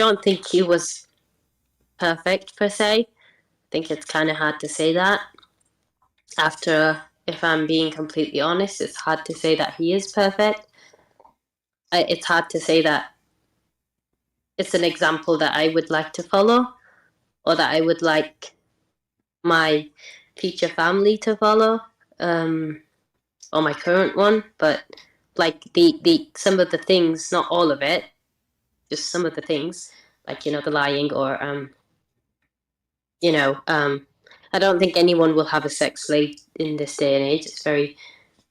don't think he was perfect per se. I think it's kind of hard to say that. After, if I'm being completely honest, it's hard to say that he is perfect. It's hard to say that it's an example that I would like to follow, or that I would like my future family to follow, or my current one. But like the some of the things, not all of it, just some of the things, like, you know, the lying, or I don't think anyone will have a sex slave in this day and age. It's very,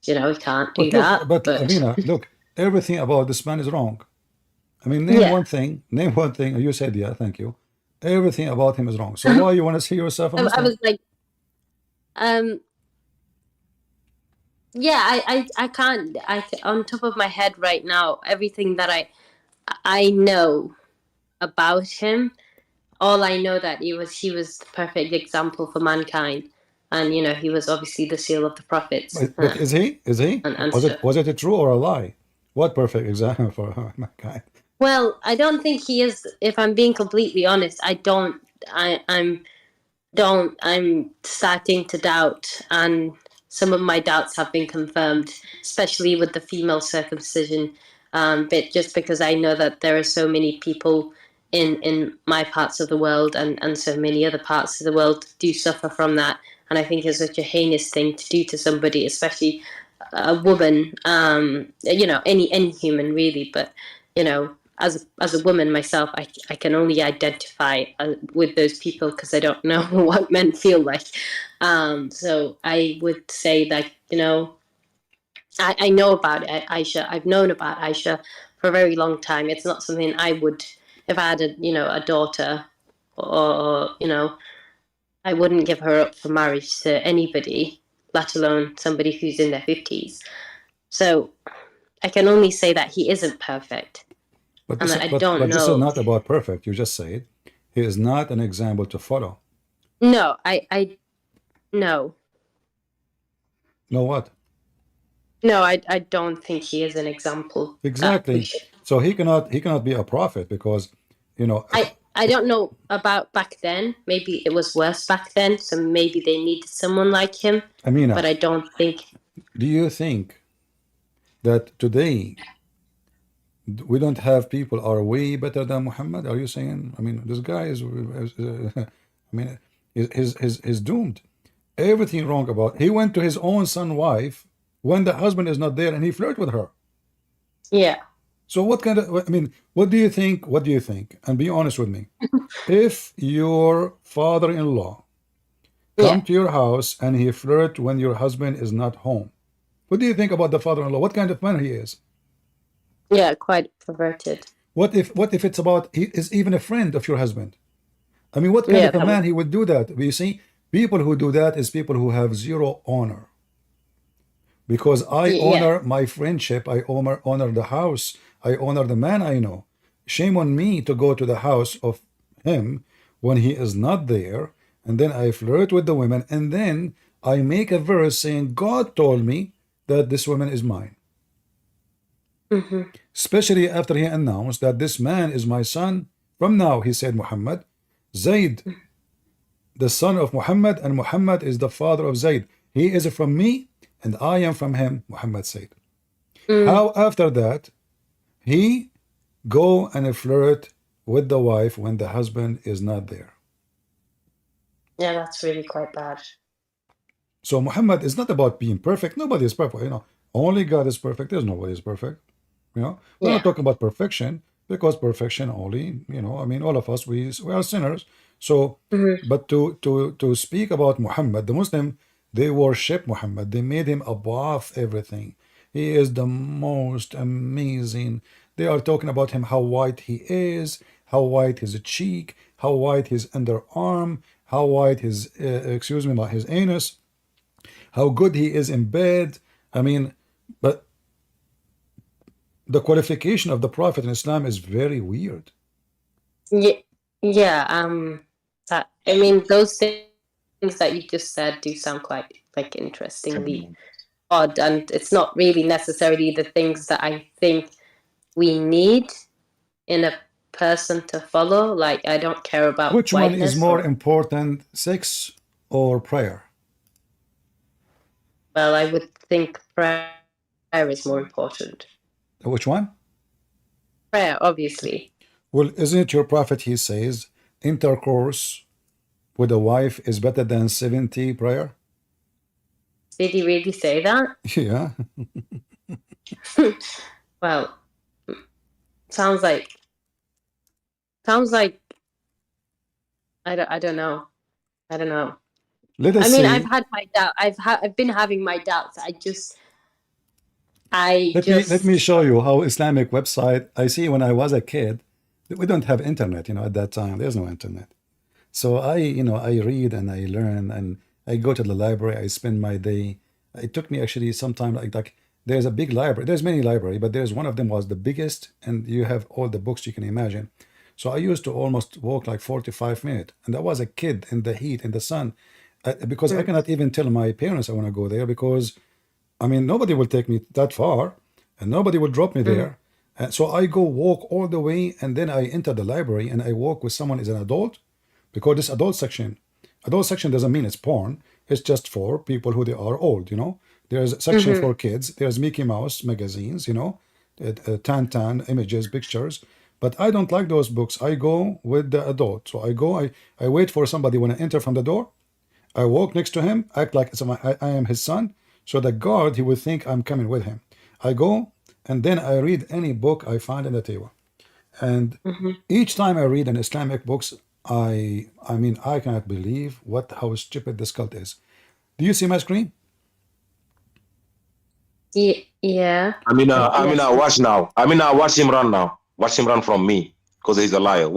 you can't do But look, that. but But Amina, look, everything about this man is wrong. I mean, name yeah, one thing. Name one thing. You said, yeah, thank you. Everything about him is wrong. So why you want to see yourself a I Muslim? was like, um, yeah, I can't. On top of my head right now, everything that I know about him, all I know that he was the perfect example for mankind, and he was obviously the seal of the prophets, But is he? Is he? and Was stuff. it a true or a lie? What perfect example for mankind? Well, I don't think he is. If I'm being completely honest, I don't. I'm starting to doubt, and some of my doubts have been confirmed, especially with the female circumcision bit, just because I know that there are so many people in my parts of the world, and so many other parts of the world do suffer from that. And I think it's such a heinous thing to do to somebody, especially a woman, any human really. But as a woman myself, I can only identify with those people because I don't know what men feel like. So I would say that I know about Aisha. I've known about Aisha for a very long time. It's not something I would, if I had a daughter, or I wouldn't give her up for marriage to anybody, let alone somebody who's in their 50s. So I can only say that he isn't perfect, But and this, I don't but this is know. not about perfect. You just said he is not an example to follow. No, I no, No, what? no, I don't think he is an example that we Exactly. should. So he cannot be a prophet because, you know, I don't know about back then. Maybe it was worse back then, so maybe they needed someone like him. Amina, But I don't think. do you think that today we don't have people are way better than Muhammad? Are you saying? I mean, this guy I mean, is doomed. Everything wrong about. He went to his own son wife when the husband is not there, and he flirted with her. Yeah, So what kind of? I mean, what do you think? What do you think? And be honest with me. If your father-in-law yeah, come to your house and he flirt when your husband is not home, what do you think about the father-in-law? What kind of man he is? yeah, quite perverted. What if it's about he is even a friend of your husband? I mean, what kind Yeah, of a man he would do that? You see, people who do that is people who have zero honor. Because I yeah, honor my friendship, I honor the house, I honor the man I know. Shame on me to go to the house of him when he is not there, and then I flirt with the women, and then I make a verse saying, God told me that this woman is mine. hmm Especially after he announced that this man is my son. From now, he said, Muhammad, Zayd, the son of Muhammad, and Muhammad is the father of Zayd. He is from me, and I am from him, Muhammad said. mm. How after that, he go and flirt with the wife when the husband is not there. Yeah, that's really quite bad. So Muhammad is not about being perfect. Nobody is perfect. Only God is perfect. There's nobody is perfect. We're not Yeah, talking about perfection because perfection only, I mean, all of us, we are sinners. So, hmm but to speak about Muhammad, the Muslim, they worship Muhammad. They made him above everything. He is the most amazing. They are talking about him, how white he is, how white his cheek, how white his underarm, how white his, excuse me, his anus, how good he is in bed. I mean, but the qualification of the Prophet in Islam is very weird. yeah, yeah. That I mean, those things that you just said do sound quite like interestingly odd, and it's not really necessarily the things that I think we need in a person to follow. Like, I don't care about Which one is whiteness. more important, sex or prayer? Well, I would think prayer is more important. Which one? Prayer, obviously. Well, isn't it your prophet, he says, intercourse with a wife is better than 70 prayer? Did he really say that? Yeah. Well, sounds like I don't know. I don't know. Let us I mean, say, I've had my doubt. I've been having my doubts. let me show you how Islamic website. I see when I was a kid, we don't have internet, at that time. There's no internet. So I read and I learn and I go to the library. I spend my day. It took me actually some time. Like there's a big library. There's many library, but there's one of them was the biggest, and you have all the books you can imagine. So I used to almost walk like 45 minutes, and I was a kid in the heat, in the sun, because I cannot even tell my parents I want to go there because, I mean, nobody will take me that far, and nobody will drop me there. And so I go walk all the way, and then I enter the library and I walk with someone as an adult, because this adult section doesn't mean it's porn. It's just for people who they are old. There's a section for kids. There's Mickey Mouse magazines. Tan images, pictures. But I don't like those books. I go with the adult. So I wait for somebody when I enter from the door. I walk next to him, act like I am his son. So the guard, he will think I'm coming with him. I go, and then I read any book I find on the table. And each time I read an Islamic books, I mean, I cannot believe how stupid this cult is. Do you see my screen? Yeah. Watch now. Watch him run now. Watch him run from me because he's a liar.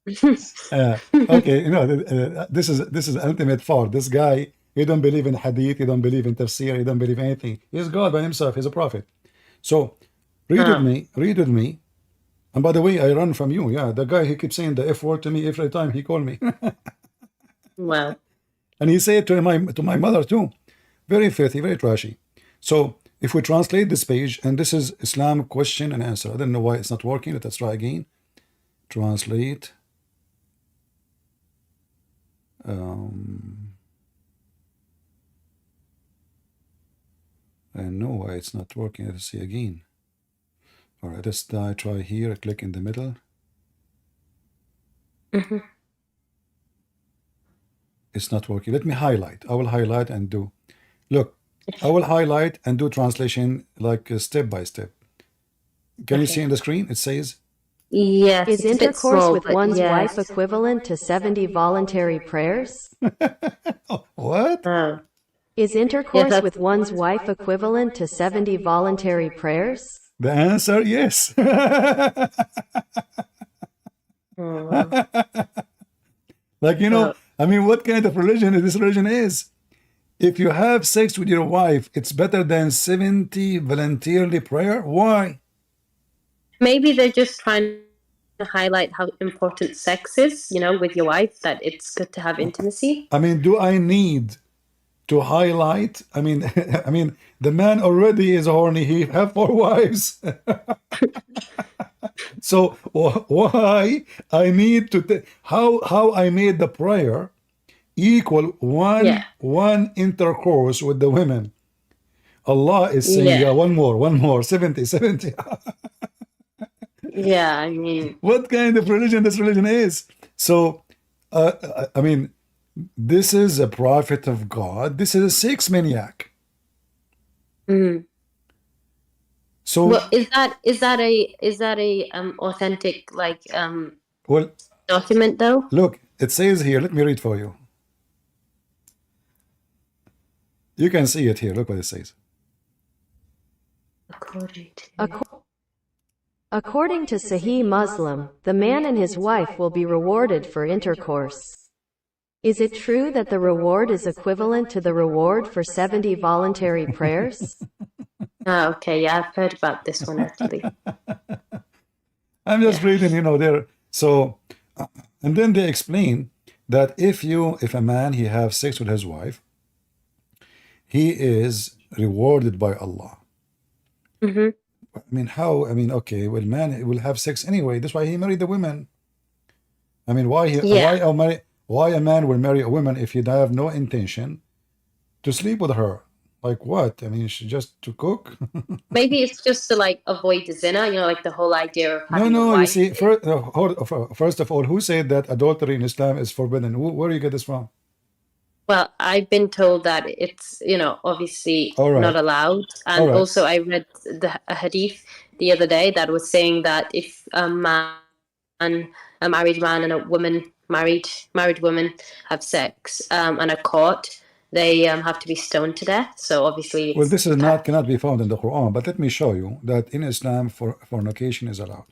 Okay, this is ultimate fraud. This guy, he don't believe in hadith, he don't believe in tafsir, he don't believe in anything. He's God by himself. He's a prophet. So read with me. And by the way, I run from you. Yeah, the guy, he keeps saying the F word to me every time he called me. Well. And he said to my mother too. Very filthy, very trashy. So if we translate this page, and this is Islam question and answer. I don't know why it's not working. Let's try again. Translate. I know why it's not working. Let's see again. All right, let's try here. Click in the middle. It's not working. Let me highlight. I will highlight and do. Look, I will highlight and do translation like step by step. Can you see on the screen? It says, Yes. Is intercourse with one's wife equivalent to 70 voluntary prayers? what? Oh. Is intercourse with one's wife equivalent to 70 voluntary prayers? The answer, yes. Like, I mean, what kind of religion this religion is? If you have sex with your wife, it's better than 70 voluntarily prayer? Why? Maybe they're just trying to highlight how important sex is, with your wife, that it's good to have intimacy. I mean, do I need to highlight? I mean, the man already is horny. He have 4 wives. So why I need to how I made the prayer equal one intercourse with the women? Allah is saying, yeah, one more, 70. Yeah, I mean, what kind of religion this religion is? So, I mean, this is a prophet of God. This is a sex maniac. So, well, is that a authentic document though? Look, it says here. Let me read for you. You can see it here. Look what it says. According to Sahih Muslim, the man and his wife will be rewarded for intercourse. Is it true that the reward is equivalent to the reward for 70 voluntary prayers? Oh, okay, yeah, I've heard about this one actually. I'm just reading, there. So, and then they explain that if a man, he have sex with his wife, he is rewarded by Allah. I mean, how? I mean, okay, well, man will have sex anyway. That's why he married the women. I mean, why Yeah. why a man will marry a woman if he have no intention to sleep with her? Like what? I mean, just to cook? Maybe it's just to like avoid the zina, like the whole idea of No, having a no. You wife. see, first of all, who said that adultery in Islam is forbidden? Where do you get this from? Well, I've been told that it's, obviously All right, not allowed. all And right. also I read a hadith the other day that was saying that if a married man and a married woman have sex and are caught, they have to be stoned to death. So obviously Well, it's this is not cannot be found in the Quran, but let me show you that in Islam, fornication is allowed.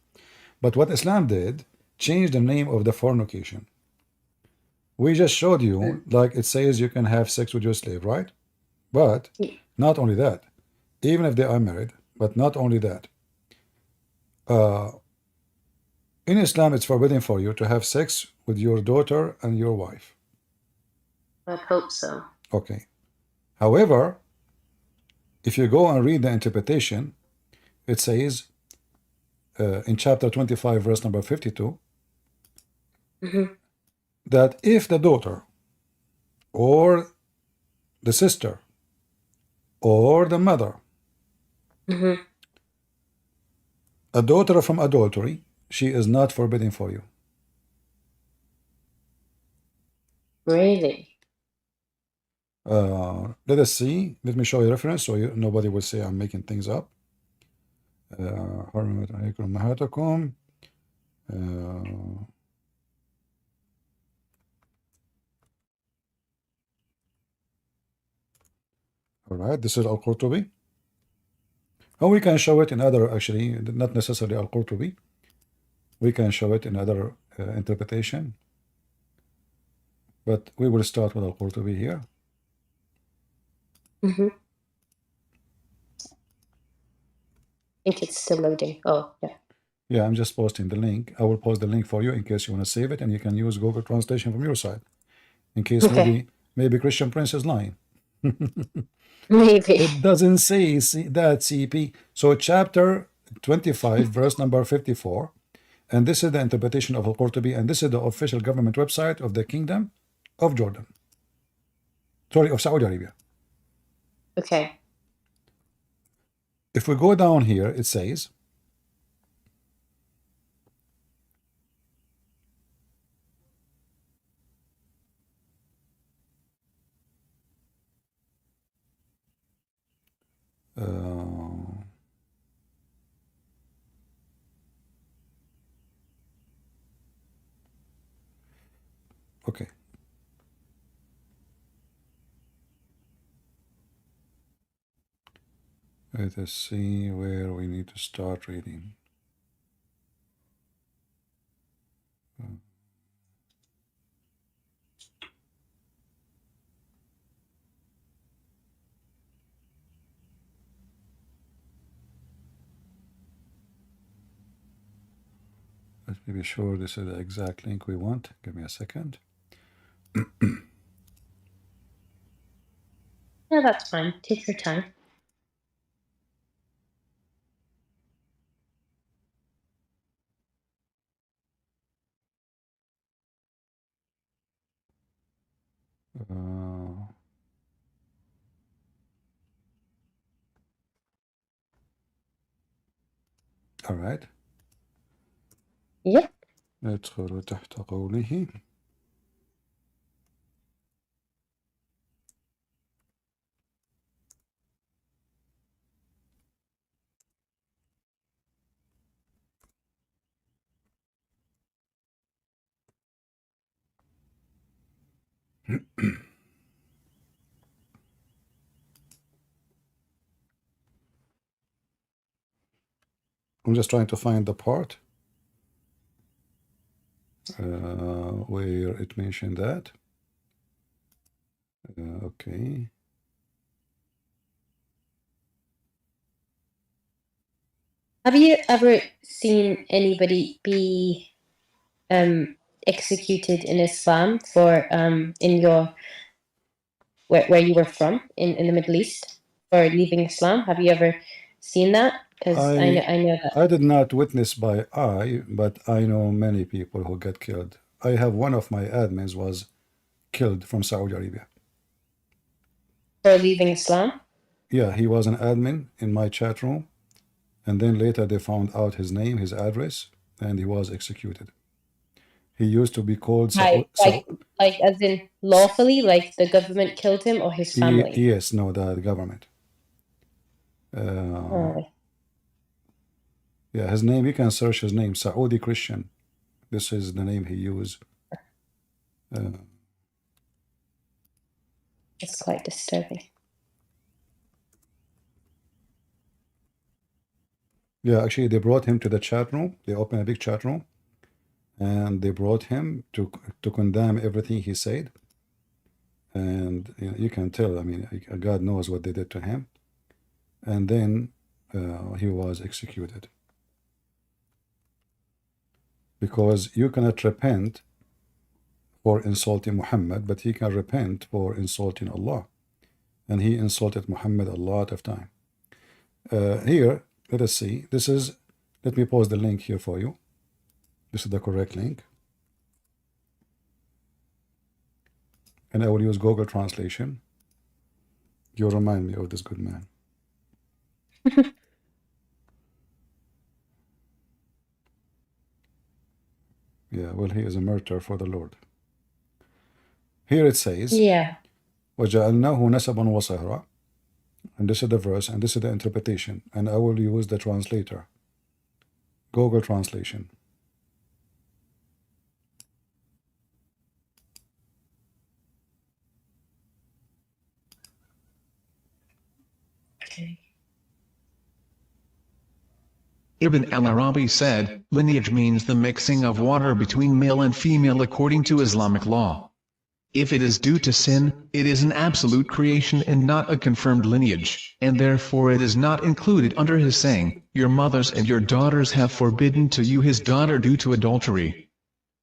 But what Islam did, changed the name of the fornication. We just showed you, like it says, you can have sex with your slave, right? But not only that, even if they are married, but not only that. In Islam, it's forbidden for you to have sex with your daughter and your wife. I hope so. Okay. However, if you go and read the interpretation, it says in chapter 25, verse number 52, that if the daughter or the sister or the mother, a daughter from adultery, she is not forbidden for you. Really? Let us see. Let me show you a reference so nobody will say I'm making things up. حرمت عليكم أمهاتكم. All right, this is Al-Qurtubi. And we can show it in other, actually, not necessarily Al-Qurtubi. We can show it in other interpretation. But we will start with Al-Qurtubi here. I think it's still loading. Oh, yeah. Yeah, I'm just posting the link. I will post the link for you in case you want to save it, and you can use Google Translation from your side. In case Okay. maybe Christian Prince is lying. Maybe. It doesn't say that, CP. So chapter 25, verse number 54. And this is the interpretation of Al-Qurtubi, and this is the official government website of the Kingdom of Jordan. Sorry, of Saudi Arabia. Okay. If we go down here, it says, okay. Let us see where we need to start reading. Let me be sure this is the exact link we want. Give me a second. Yeah, that's fine. Take your time. All right. Yep. ندخل تحت قوله I'm just trying to find the part where it mentioned that. Okay. Have you ever seen anybody be executed in Islam for in your where you were from in the Middle East for leaving Islam? Have you ever seen that? Because I know that. I did not witness by eye, but I know many people who get killed. I have one of my admins was killed from Saudi Arabia. For leaving Islam? Yeah, he was an admin in my chat room, and then later they found out his name, his address, and he was executed. He used to be called like as in lawfully, like the government killed him or his family? Yes, no, the government. Yeah, his name, you can search his name, Saudi Christian. This is the name he used. It's quite disturbing. Yeah, actually, they brought him to the chat room. They opened a big chat room, and they brought him to condemn everything he said. And you can tell, I mean, God knows what they did to him. And then he was executed. Because you cannot repent for insulting Muhammad, but he can repent for insulting Allah. And he insulted Muhammad a lot of time. Here, let us see. This is, let me post the link here for you. This is the correct link. And I will use Google Translation. You remind me of this good man. Yeah, well, he is a martyr for the Lord. Here it says, Yeah. وَجَعَلْنَاهُ نَسَبًا وَصَهْرًا. And this is the verse, and this is the interpretation. And I will use the translator. Google Translation. Okay. Ibn al-Arabi said, lineage means the mixing of water between male and female according to Islamic law. If it is due to sin, it is an absolute creation and not a confirmed lineage, and therefore it is not included under his saying, your mothers and your daughters have forbidden to you his daughter due to adultery.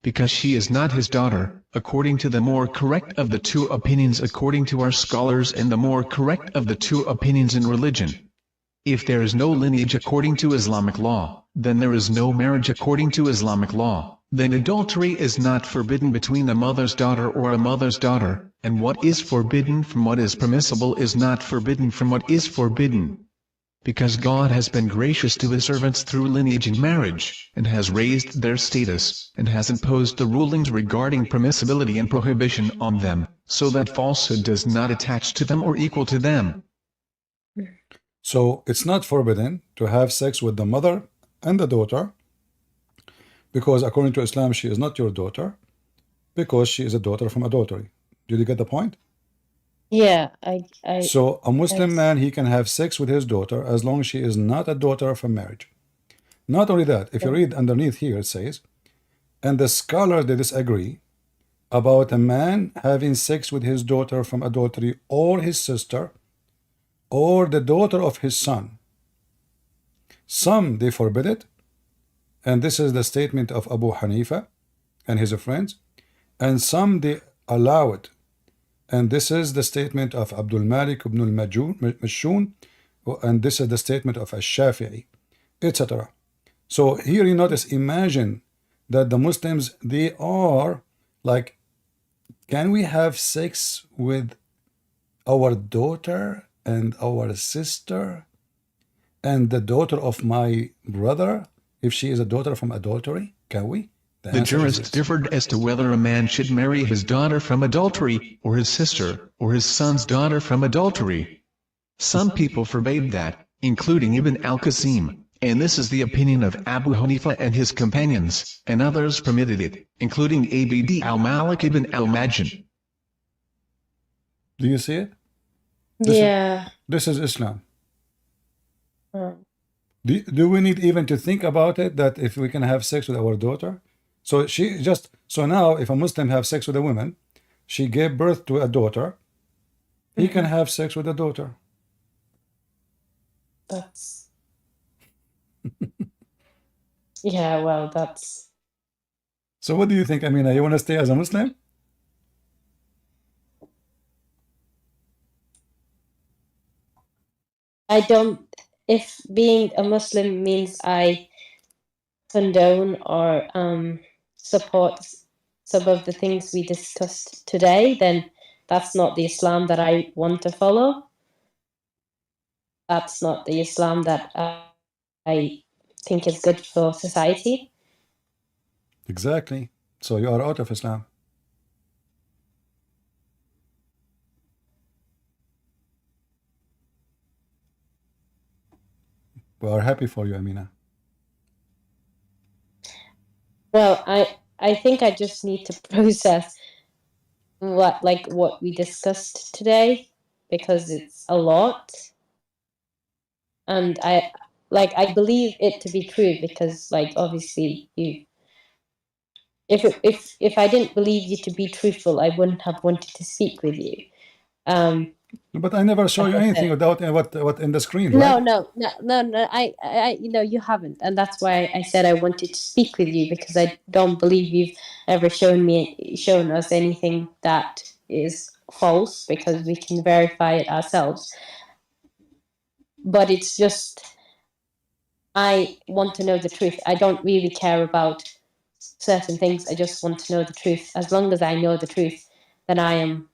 Because she is not his daughter, according to the more correct of the two opinions according to our scholars and the more correct of the two opinions in religion. If there is no lineage according to Islamic law, then there is no marriage according to Islamic law. Then adultery is not forbidden between a mother's daughter or a mother's daughter, and what is forbidden from what is permissible is not forbidden from what is forbidden. Because God has been gracious to his servants through lineage and marriage, and has raised their status, and has imposed the rulings regarding permissibility and prohibition on them, so that falsehood does not attach to them or equal to them. So it's not forbidden to have sex with the mother and the daughter, because according to Islam, she is not your daughter, because she is a daughter from adultery. Did you get the point? Yeah, So a Muslim man, he can have sex with his daughter as long as she is not a daughter from marriage. Not only that, if you read underneath here, it says, and the scholars, they disagree about a man having sex with his daughter from adultery or his sister or the daughter of his son. Some, they forbid it. And this is the statement of Abu Hanifa and his friends. And some, they allow it. And this is the statement of Abdul Malik ibn al-Mashun. And this is the statement of Ash-Shafi'i, etc. So here you notice, imagine that the Muslims, they are like, can we have sex with our daughter and our sister and the daughter of my brother? If she is a daughter from adultery, can we? The jurists differed as to whether a man should marry his daughter from adultery, or his sister, or his son's daughter from adultery. Some people forbade that, including Ibn al-Qasim, and this is the opinion of Abu Hanifa and his companions, and others permitted it, including Abd al-Malik ibn al-Majin. Do you see it? This is Islam. Do we need even to think about it, that if we can have sex with our daughter? So so now if a Muslim have sex with a woman, she gave birth to a daughter, he can have sex with a daughter. That's yeah, well, that's. So what do you think, Amina? You want to stay as a Muslim? I don't. if being a Muslim means I condone or support some of the things we discussed today, then that's not the Islam that I want to follow. That's not the Islam that I think is good for society. Exactly. So you are out of Islam. We are happy for you, Amina. Well, I think I just need to process what we discussed today, because it's a lot, and I believe it to be true, because obviously if I didn't believe you to be truthful, I wouldn't have wanted to speak with you. But I never show you anything without what in the screen, No, right? no. I you haven't, and that's why I said I wanted to speak with you, because I don't believe you've ever shown us anything that is false, because we can verify it ourselves. But it's just, I want to know the truth. I don't really care about certain things. I just want to know the truth. As long as I know the truth, then I am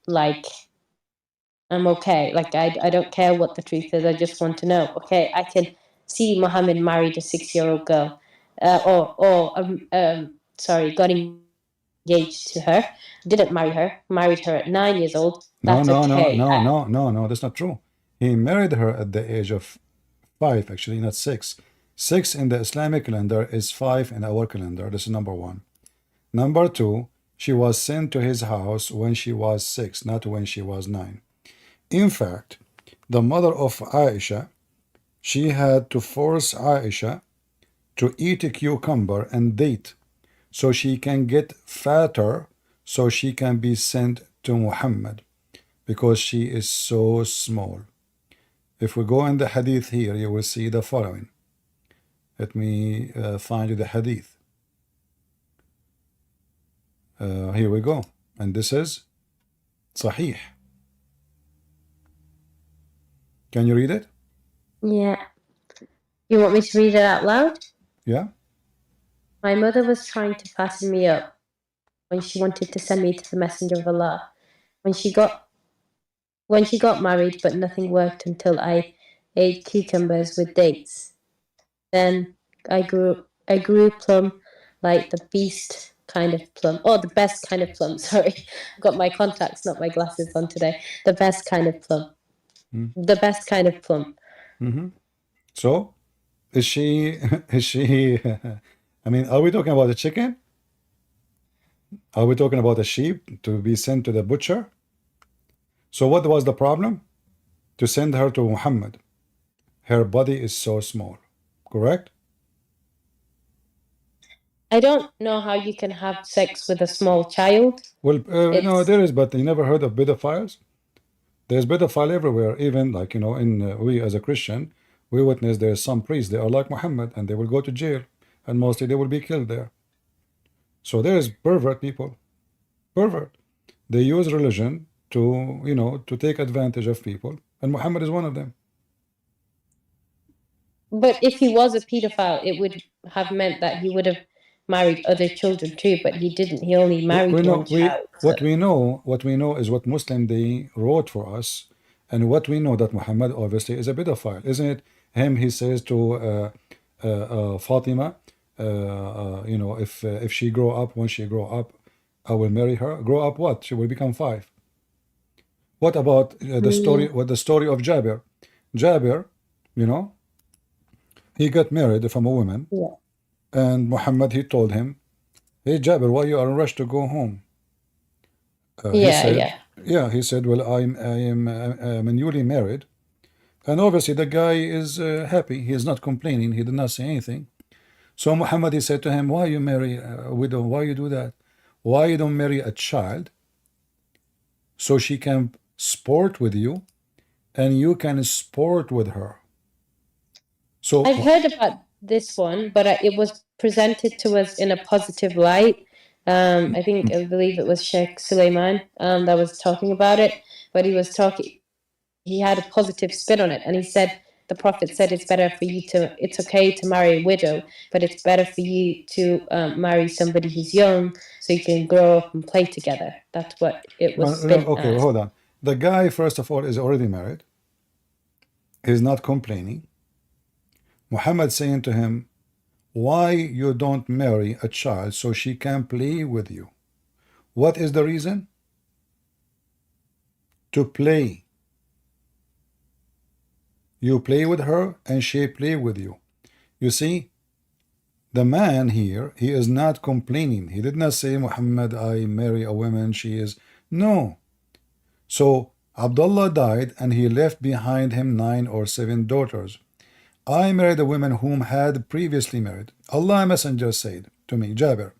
I'm okay. I don't care what the truth is. I just want to know. Okay, I can see Muhammad married a 6-year-old girl, got engaged to her. Didn't marry her. Married her at 9 years old. That's okay. No. That's not true. He married her at the age of 5, actually, not 6. 6 in the Islamic calendar is 5 in our calendar. This is number 1. Number 2, she was sent to his house when she was 6, not when she was 9. In fact, the mother of Aisha, she had to force Aisha to eat a cucumber and date so she can get fatter, so she can be sent to Muhammad, because she is so small. If we go in the hadith here, you will see the following. Let me find you the hadith. Here we go. And this is Sahih. Can you read it? Yeah. You want me to read it out loud? Yeah? My mother was trying to fatten me up when she wanted to send me to the Messenger of Allah. When she got married, but nothing worked until I ate cucumbers with dates. Then I grew plum, like the beast kind of plum. Oh, the best kind of plum. Sorry, I've got my contacts, not my glasses on today. The best kind of plum. The best kind of plum. So, is she, I mean, are we talking about a chicken? Are we talking about a sheep to be sent to the butcher? So what was the problem? To send her to Muhammad. Her body is so small, correct? I don't know how you can have sex with a small child. Well, no, there is, but you never heard of pedophiles? There's pedophile everywhere, even in we as a Christian, we witness there's some priests, they are like Muhammad, and they will go to jail, and mostly they will be killed there. So there is pervert people, pervert. They use religion to take advantage of people, and Muhammad is one of them. But if he was a pedophile, it would have meant that he would have married other children too, but he didn't. He only married one child. What we know is what Muslim they wrote for us, and what we know that Muhammad obviously is a pedophile, isn't it? He says to Fatima, if she grow up, when she grow up, I will marry her. Grow up what? She will become 5. What about the story? What the story of Jabir? Jabir, he got married from a woman, and Muhammad, he told him, "Hey Jabir, why you are in rush to go home?" He said, "Well, I am newly married," and obviously the guy is happy. He is not complaining. He did not say anything. So Muhammad, he said to him, "Why you marry a widow? Why you do that? Why you don't marry a child so she can sport with you, and you can sport with her?" So I've heard about this one, but it was presented to us in a positive light. I believe it was Sheikh Suleiman that was talking about it, but he had a positive spin on it, and he said the Prophet said it's okay to marry a widow, but it's better for you to marry somebody who's young so you can grow up and play together. That's what it was spent Okay, as. hold on. The guy, first of all, is already married. He's not complaining. Muhammad saying to him, why you don't marry a child so she can play with you? What is the reason? To play. You play with her and she play with you. You see, the man here, he is not complaining. He did not say, Muhammad, I marry a woman, she is. No. So Abdullah died and he left behind him 9 or 7 daughters. I married a woman whom had previously married. Allah Messenger said to me, Jabir,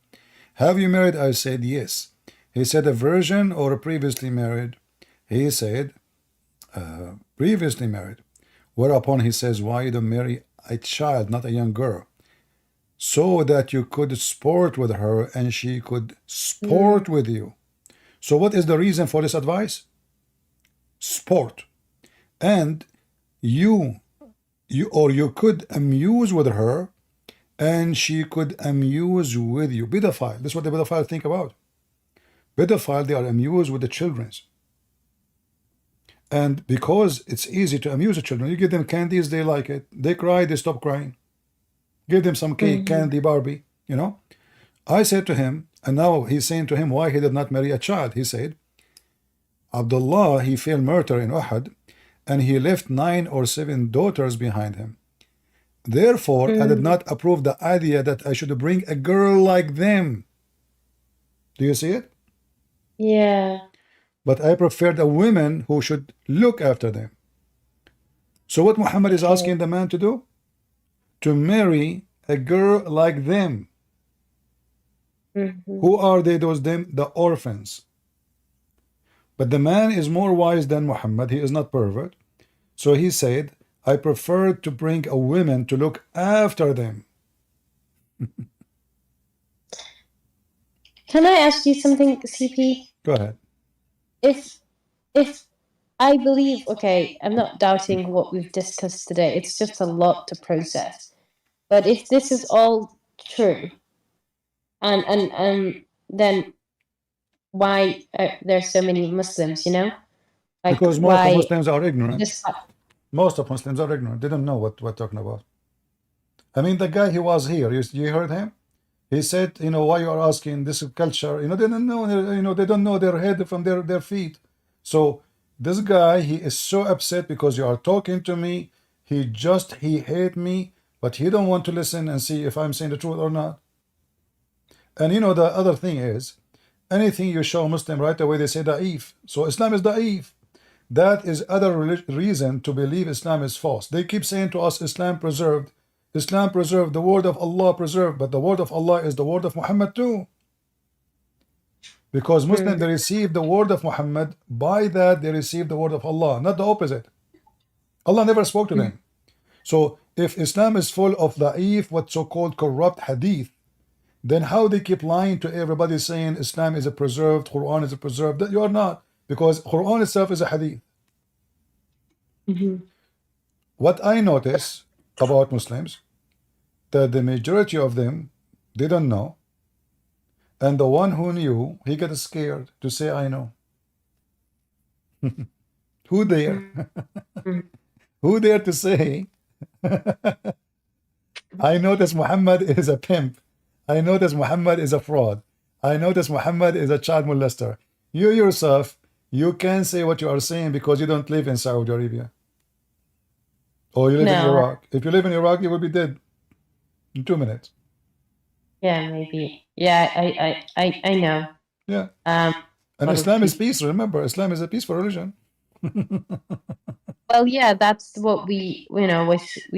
have you married? I said, yes. He said, a virgin or a previously married? He said, previously married. Whereupon he says, why you don't marry a child, not a young girl, so that you could sport with her and she could sport with you? So what is the reason for this advice? Sport. And you could amuse with her and she could amuse with you. Pedophile. This is what the pedophile think about. Pedophile, they are amused with the children. And because it's easy to amuse the children, you give them candies, they like it. They cry, they stop crying. Give them some cake, candy, Barbie, you know. I said to him, and now he's saying to him why he did not marry a child. He said, Abdullah, he fell murder in Uhud, and he left 9 or 7 daughters behind him. Therefore, I did not approve the idea that I should bring a girl like them. Do you see it? Yeah. But I preferred a woman who should look after them. So what Muhammad is asking the man to do? To marry a girl like them. Who are they, those them? The orphans. But the man is more wise than Muhammad. He is not pervert. So he said, I prefer to bring a woman to look after them. Can I ask you something, CP? Go ahead. If I believe, okay, I'm not doubting what we've discussed today. It's just a lot to process. But if this is all true, and then why are there so many Muslims? You know, like Because most of why Muslims are ignorant. this? Most of Muslims are ignorant. They don't know what we're talking about. I mean, the guy, he was here. You heard him? He said, you know, why you are asking this culture? You know, they don't know. You know, they don't know their head from their feet. So this guy, he is so upset because you are talking to me. He hate me, but he don't want to listen and see if I'm saying the truth or not. And you know, the other thing is, anything you show Muslim right away, they say da'if. So Islam is da'if. That is other reason to believe Islam is false. They keep saying to us, Islam preserved, the word of Allah preserved, but the word of Allah is the word of Muhammad too. Because Muslims, they receive the word of Muhammad, by that they receive the word of Allah, not the opposite. Allah never spoke to them. So if Islam is full of da'if, what so-called corrupt hadith, then how they keep lying to everybody saying Islam is a preserved, Quran is a preserved? That you are not, because Quran itself is a hadith. What I notice about Muslims, that the majority of them, they don't know, and the one who knew, he got scared to say I know. Who dare? Who dare to say I notice Muhammad is a pimp, I notice Muhammad is a fraud, I notice Muhammad is a child molester? You yourself, you can't say what you are saying because you don't live in Saudi Arabia. Or you live in Iraq. If you live in Iraq, you will be dead in 2 minutes. Yeah, maybe. Yeah, I know. Yeah. And Islam is peace. Remember, Islam is a peaceful religion. Well, yeah, that's what we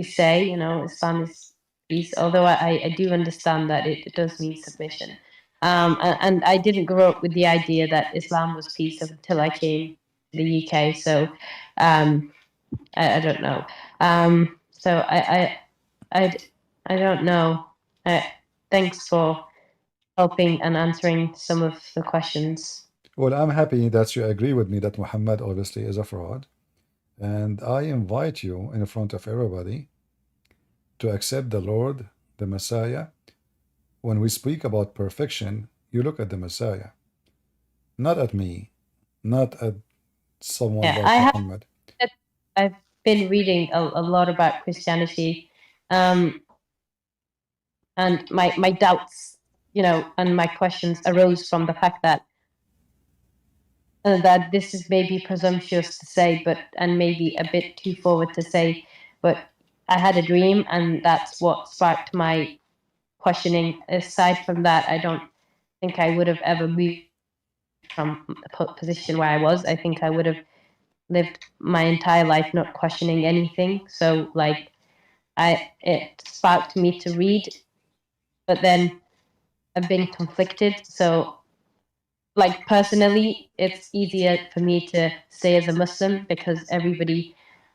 say. You know, Islam is peace. Although I do understand that it does mean submission. And I didn't grow up with the idea that Islam was peace until I came to the UK. So, I don't know. So I don't know. Thanks for helping and answering some of the questions. Well, I'm happy that you agree with me that Muhammad obviously is a fraud. And I invite you in front of everybody to accept the Lord, the Messiah. When we speak about perfection, you look at the Messiah, not at me, not at someone Yeah, like Muhammad. I've been reading a lot about Christianity, and my doubts, and my questions arose from the fact that this is maybe presumptuous to say, and maybe a bit too forward to say, but I had a dream, and that's what sparked my questioning. Aside from that, I don't think I would have ever moved from the position where I was. I think I would have lived my entire life not questioning anything. So it sparked me to read, but then I've been conflicted. So personally, it's easier for me to stay as a Muslim because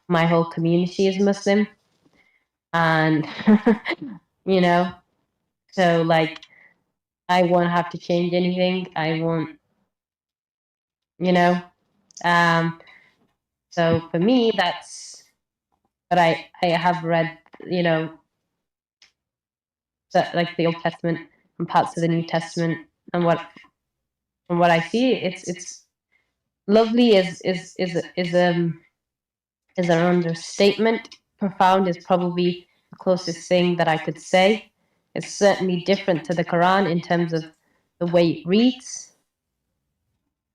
my whole community is Muslim. And, so I won't have to change anything. I won't, so for me, but I have read, the Old Testament and parts of the New Testament, and from what I see, it's lovely is an understatement. Profound is probably the closest thing that I could say. It's certainly different to the Quran in terms of the way it reads.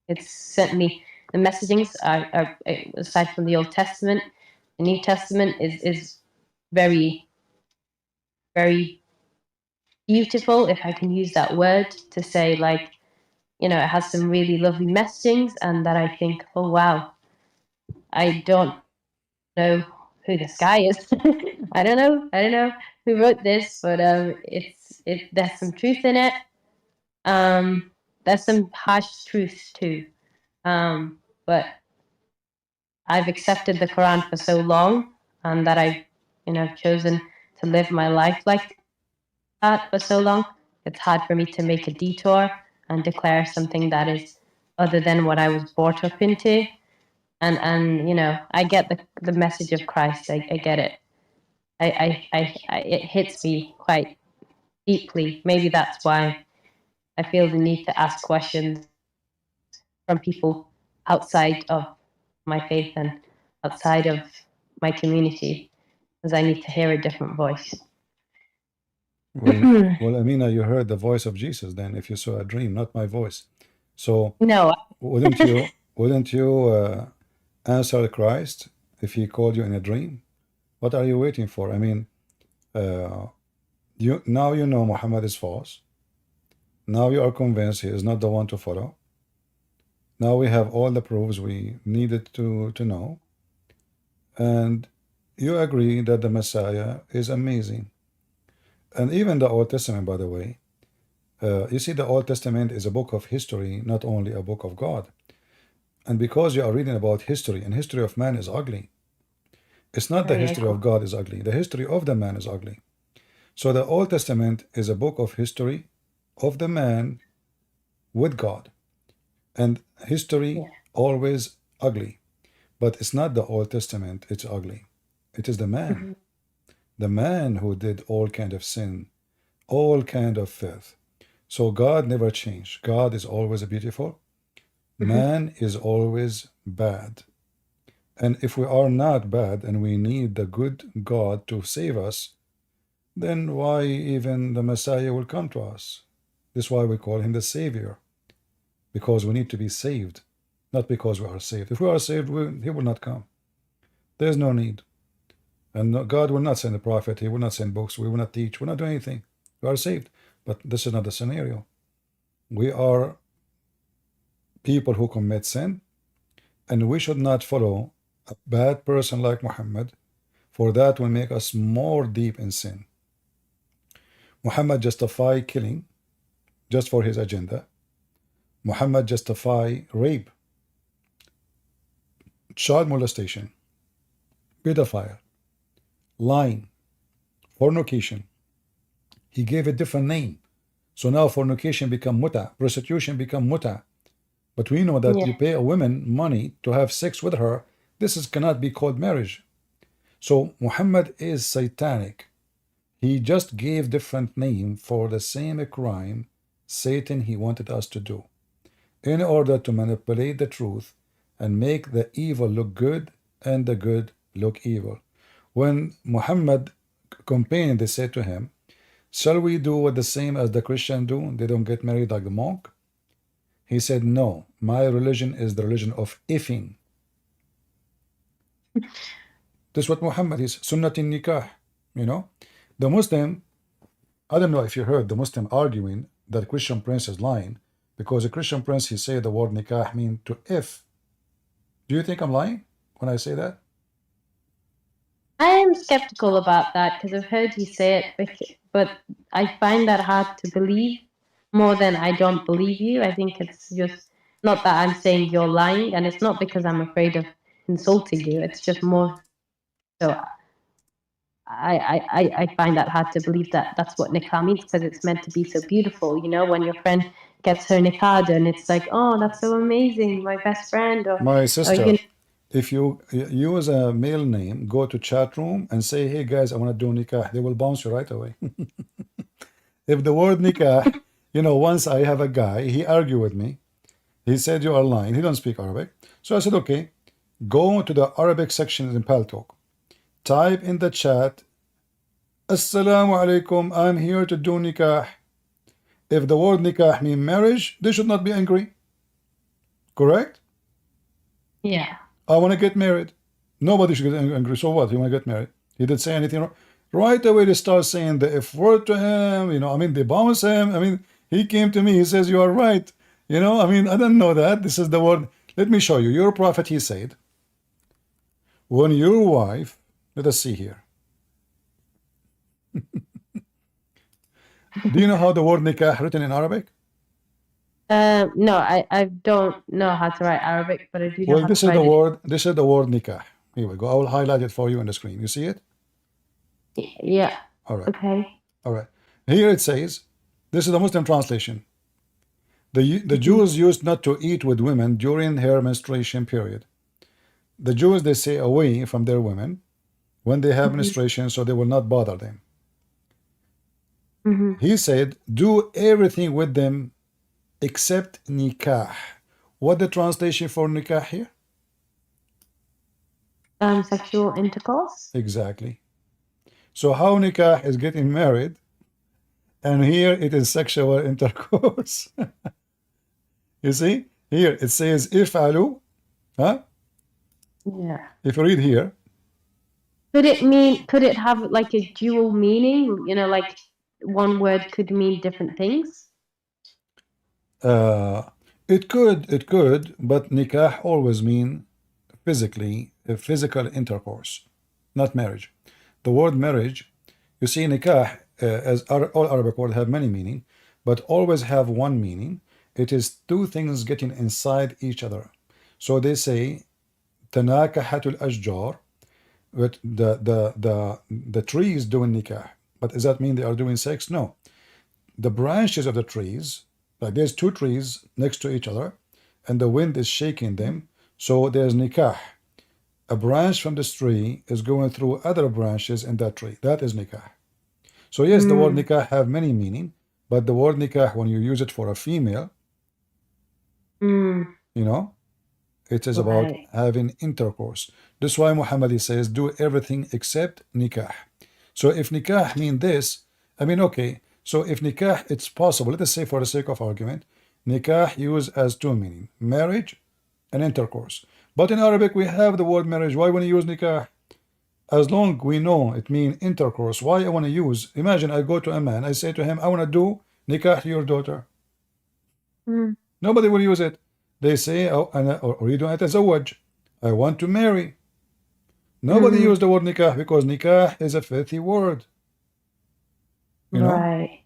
It's certainly the messagings are aside from the Old Testament, the New Testament is very, very beautiful, if I can use that word, to say it has some really lovely messagings, and that I think, oh wow, I don't know who this guy is. I don't know who wrote this, but there's some truth in it. There's some harsh truths too. But I've accepted the Quran for so long, and that I've chosen to live my life like that for so long. It's hard for me to make a detour and declare something that is other than what I was brought up into. And I get the message of Christ. I get it. It hits me quite deeply. Maybe that's why I feel the need to ask questions from people outside of my faith and outside of my community, because I need to hear a different voice. Well, Amina, you heard the voice of Jesus then, if you saw a dream, not my voice. So No. wouldn't you answer Christ if he called you in a dream? What are you waiting for? I mean, you know Muhammad is false. Now you are convinced he is not the one to follow. Now we have all the proofs we needed to know. And you agree that the Messiah is amazing. And even the Old Testament, by the way, you see, the Old Testament is a book of history, not only a book of God. And because you are reading about history, and history of man is ugly. It's not the history of God is ugly. The history of the man is ugly. So the Old Testament is a book of history of the man with God. And history always ugly. But it's not the Old Testament, it's ugly. It is the man. The man who did all kind of sin, all kind of filth. So God never changed. God is always beautiful. Man is always bad. And if we are not bad and we need the good God to save us, then why even the Messiah will come to us? This is why we call him the Savior. Because we need to be saved, not because we are saved. If we are saved, he will not come. There is no need. And God will not send a prophet. He will not send books. We will not teach. We will not do anything. We are saved. But this is not the scenario. We are people who commit sin, and we should not follow a bad person like Muhammad, for that will make us more deep in sin. Muhammad justified killing just for his agenda. Muhammad justified rape, child molestation, pedophile, lying, fornication. He gave a different name. So now fornication become muta, prostitution become muta. But we know that you pay a woman money to have sex with her, cannot be called marriage. So Muhammad is satanic. He just gave different name for the same crime Satan he wanted us to do, in order to manipulate the truth and make the evil look good and the good look evil. When Muhammad complained, they said to him, shall we do what the same as the Christian do? They don't get married like the monk. He said, no, my religion is the religion of ifing. This is what Muhammad is, sunnatin nikah. You know, the Muslim, I don't know if you heard the Muslim arguing that Christian prince is lying, because a Christian prince, he said the word nikah mean to if. Do you think I'm lying when I say that? I am skeptical about that because I've heard you say it, but I find that hard to believe more than I don't believe you. I think it's just not that I'm saying you're lying, and it's not because I'm afraid of insulting you. It's just more so I find that hard to believe that that's what nikah means, because it's meant to be so beautiful. You know, when your friend gets her nikah done, it's like, oh, that's so amazing, my best friend. Or My sister, you know, if you use a male name, go to chat room and say, hey guys, I want to do nikah, they will bounce you right away. If the word nikah, you know, once I have a guy, he argued with me. He said, you are lying. He don't speak Arabic. So I said, okay, go to the Arabic section in Paltalk. Type in the chat, Assalamu alaikum, I'm here to do nikah. If the word nikah means marriage, they should not be angry. Correct? yeah. I want to get married. Nobody should get angry. So what? You want to get married? He did say anything wrong? Right away they start saying the F word to him. You know, I mean, they bounce him. I mean, he came to me. He says, you are right. You know, I mean, I don't know that. This is the word. Let me show you. Your prophet, he said, when your wife, let us see here. Do you know how the word nikah written in Arabic? No, I don't know how to write Arabic, but I do know Well, how this to is the write word. This is the word nikah. Here we go. I will highlight it for you on the screen. You see it? it. Yeah. All right. Okay. All right. Here it says, this is the Muslim translation. The Jews used not to eat with women during her menstruation period. The Jews, they stay away from their women when they have menstruation, so they will not bother them. He said, do everything with them except nikah. What the translation for nikah here? Sexual intercourse. Exactly. So how nikah is getting married, and here it is sexual intercourse. You see? Here it says if'alu, huh? Yeah. If you read here, Could it have like a dual meaning? You know, like one word could mean different things. it could, but nikah always mean physical intercourse, not marriage. The word marriage, you see, nikah, as all Arabic words have many meaning, but always have one meaning. It is two things getting inside each other. So they say, tanakahatul ashjar, but the trees doing nikah. But does that mean they are doing sex? No. The branches of the trees, like there's two trees next to each other, and the wind is shaking them, so there's nikah. A branch from this tree is going through other branches in that tree. That is nikah. So yes, the word nikah have many meaning, but the word nikah, when you use it for a female, you know, it is about having intercourse. That's why Muhammad says, do everything except nikah. So if nikah mean this, I mean, okay, so if nikah, it's possible, let us say for the sake of argument, nikah used as two meaning, marriage and intercourse. But in Arabic, we have the word marriage. Why want to use nikah? As long we know it means intercourse, why I want to use, imagine I go to a man, I say to him, I want to do nikah to your daughter. Nobody will use it. They say, oh, أريد أن أتزوج, I want to marry. Nobody use the word nikah because nikah is a filthy word. You know? Right.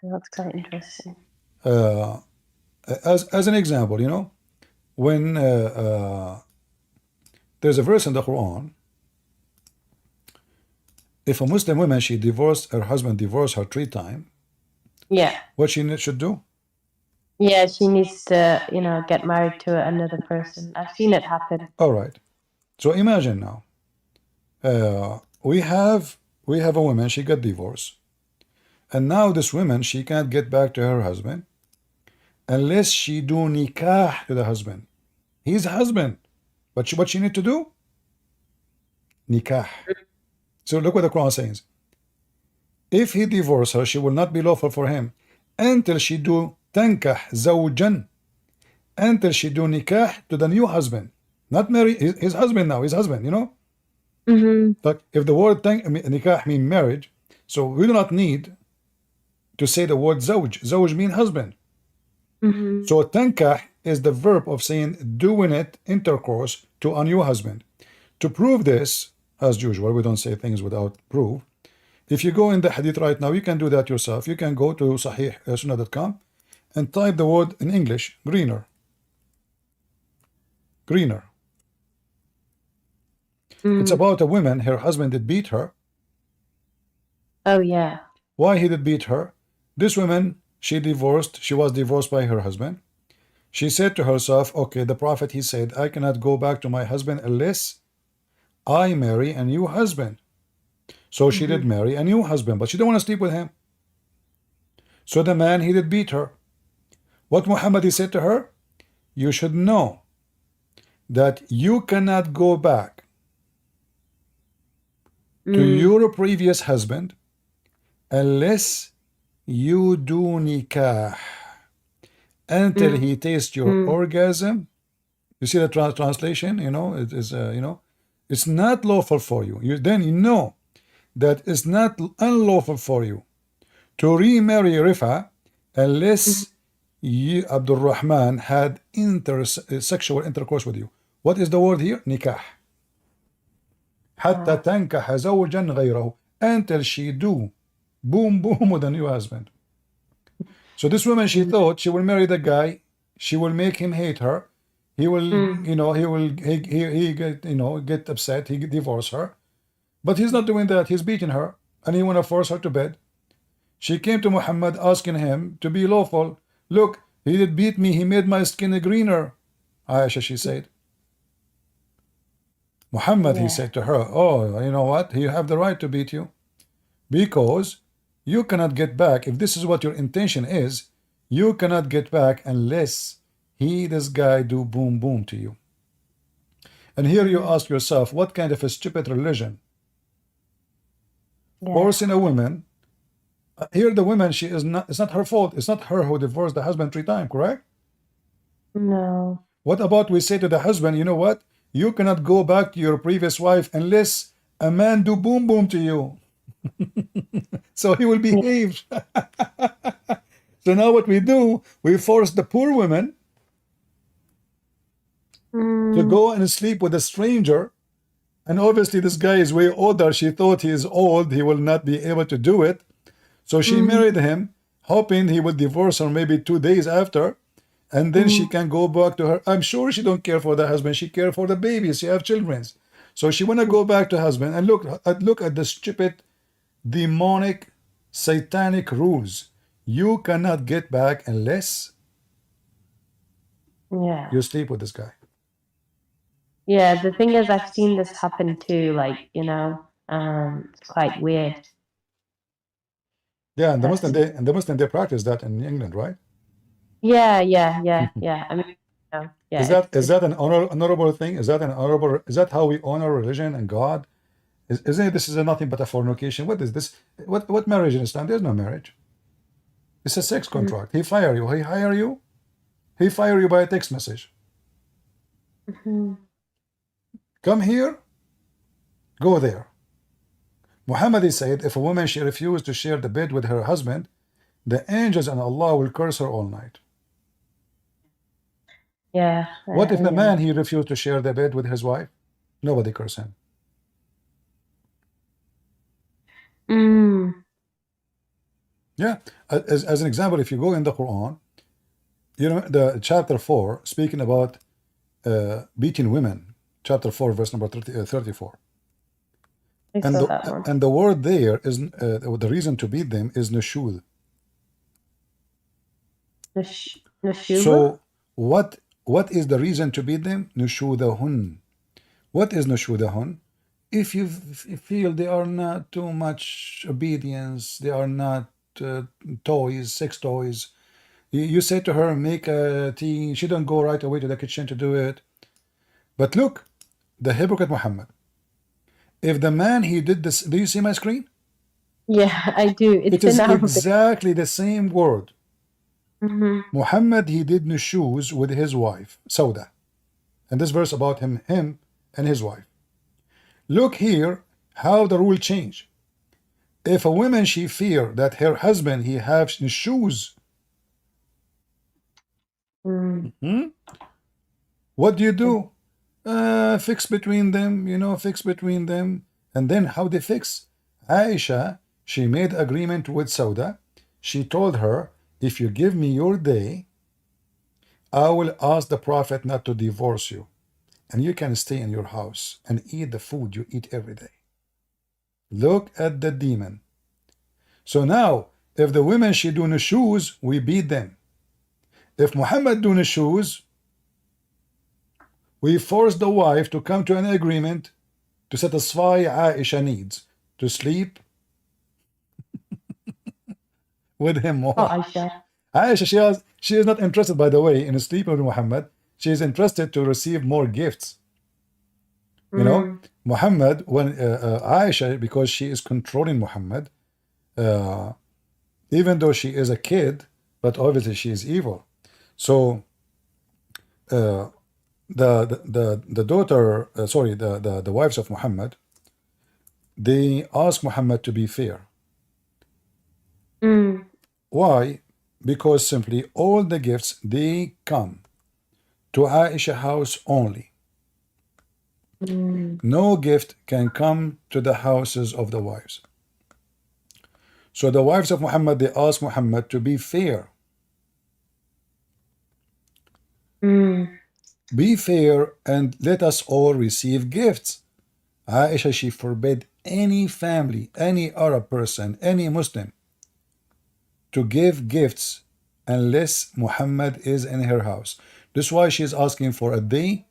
That's quite interesting. As an example, you know, when there's a verse in the Quran, if a Muslim woman, her husband divorced her 3 times, Yeah. what she should do? Yeah, she needs to, get married to another person. I've seen it happen. All right. So imagine now, we have a woman, she got divorced, and now this woman, she can't get back to her husband unless she do nikah to the husband. He's husband, but what she need to do? Nikah. So look what the Quran says. If he divorce her, she will not be lawful for him until she do tankah zawjan, until she do nikah to the new husband, not marry his husband now, his husband, But if the word nikah mean marriage, so we do not need to say the word zawj. Zawj mean husband. So tankah is the verb of saying doing it, intercourse, to a new husband. To prove this, as usual, we don't say things without proof. If you go in the hadith right now, you can do that yourself. You can go to sahih-sunnah.com and type the word in English, greener. Greener. It's about a woman, her husband did beat her. Oh, yeah. Why he did beat her? This woman, she was divorced by her husband. She said to herself, okay, the prophet, he said, I cannot go back to my husband unless I marry a new husband. So she did marry a new husband, but she didn't want to sleep with him. So the man, he did beat her. What Muhammad, he said to her, you should know that you cannot go back to your previous husband unless you do nikah until he tastes your orgasm. You see the translation, it is, it's not lawful for you. Then you know that it's not unlawful for you to remarry Rifa unless you, Abdul Rahman, had sexual intercourse with you. What is the word here? Nikah. حتى تنكح زوجا غيره, until she do boom boom with a new husband. So this woman, she thought she will marry the guy, she will make him hate her, he will get upset, he divorce her, but he's not doing that. He's beating her and he want to force her to bed. She came to Muhammad asking him to be lawful. Look, he did beat me, he made my skin greener, Aisha, she said. Muhammad, he said to her, oh, you know what? You have the right to beat you because you cannot get back. If this is what your intention is, you cannot get back unless this guy do boom boom to you. And here you ask yourself, what kind of a stupid religion? Forcing a woman. Here the woman, it's not her fault. It's not her who divorced the husband 3 times, correct? No. What about we say to the husband, you know what? You cannot go back to your previous wife unless a man do boom boom to you. So he will behave. So now what we do, we force the poor woman to go and sleep with a stranger. And obviously this guy is way older. She thought he is old, he will not be able to do it. So she married him, hoping he would divorce her maybe 2 days after. And then she can go back to her. I'm sure she don't care for the husband. She care for the babies. She have children. So she want to go back to husband. And look at the stupid, demonic, satanic rules. You cannot get back unless you sleep with this guy. Yeah, the thing is, I've seen this happen too. Like, it's quite weird. Yeah, and the Muslim they practice that in England, right? Yeah. I mean, yeah. Is that an honorable thing? Is that how we honor religion and God? Isn't it, this is nothing but a fornication? What is this? What marriage in Islam? There's no marriage. It's a sex contract. He fire you. He hire you. He fire you by a text message. Come here. Go there. Muhammad said, if a woman she refused to share the bed with her husband, the angels and Allah will curse her all night. Yeah. What if the man he refused to share the bed with his wife? Nobody curse him. Yeah. As an example, if you go in the Quran, the chapter 4 speaking about beating women, chapter 4 verse number 34. And the word there is the reason to beat them is nushud. Nushuba? So what is the reason to beat them? Nushudahun. What is nushudahun? If you feel they are not too much obedience, they are not toys, sex toys, you say to her, make a tea, she don't go right away to the kitchen to do it. But look, the hypocrite Muhammad. If the man, he did this, do you see my screen? Yeah, I do. It It's is in Arabic. exactly the same word. Mhm. Muhammad, he did nushuz with his wife, Sauda. And this verse about him and his wife. Look here how the rule change. If a woman, she fear that her husband, he have nushuz, Mm. what do? Fix between them, fix between them. And then how they fix? Aisha, she made agreement with Sauda. She told her, if you give me your day, I will ask the Prophet not to divorce you. And you can stay in your house and eat the food you eat every day. Look at the demon. So now, if the women, she do nushuz, we beat them. If Muhammad do nushuz, we force the wife to come to an agreement to satisfy Aisha needs, to sleep with him more. Oh, Aisha. Aisha, she is not interested, by the way, in sleeping with Muhammad. She is interested to receive more gifts. You know, Muhammad, when Aisha, because she is controlling Muhammad, even though she is a kid, but obviously she is evil. So the daughter, the wives of Muhammad, they ask Muhammad to be fair. Why? Because simply all the gifts, they come to Aisha house only. No gift can come to the houses of the wives. So the wives of Muhammad, they ask Muhammad to be fair. Be fair and let us all receive gifts. Aisha, she forbade any family, any Arab person, any Muslim to give gifts unless Muhammad is in her house. This is why she is asking for a day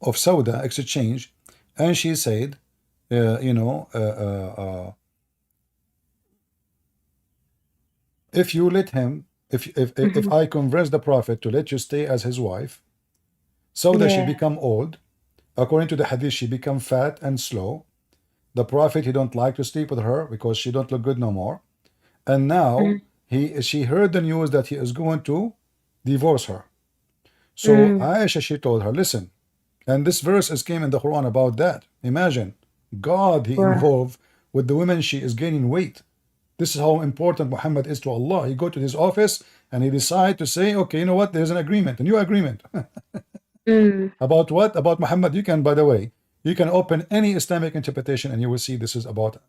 of Sauda exchange, and she said, if you let him, if I convince the Prophet to let you stay as his wife, Sauda, she become old. According to the hadith, she become fat and slow. The Prophet, he don't like to sleep with her because she don't look good no more. And now she heard the news that he is going to divorce her. So Aisha, she told her, listen, and this verse came in the Quran about that. Imagine, God, he involved with the women, she is gaining weight. This is how important Muhammad is to Allah. He go to his office and he decide to say, okay, you know what, there's an agreement, a new agreement. About what? About Muhammad. You can, by the way, you can open any Islamic interpretation and you will see this is about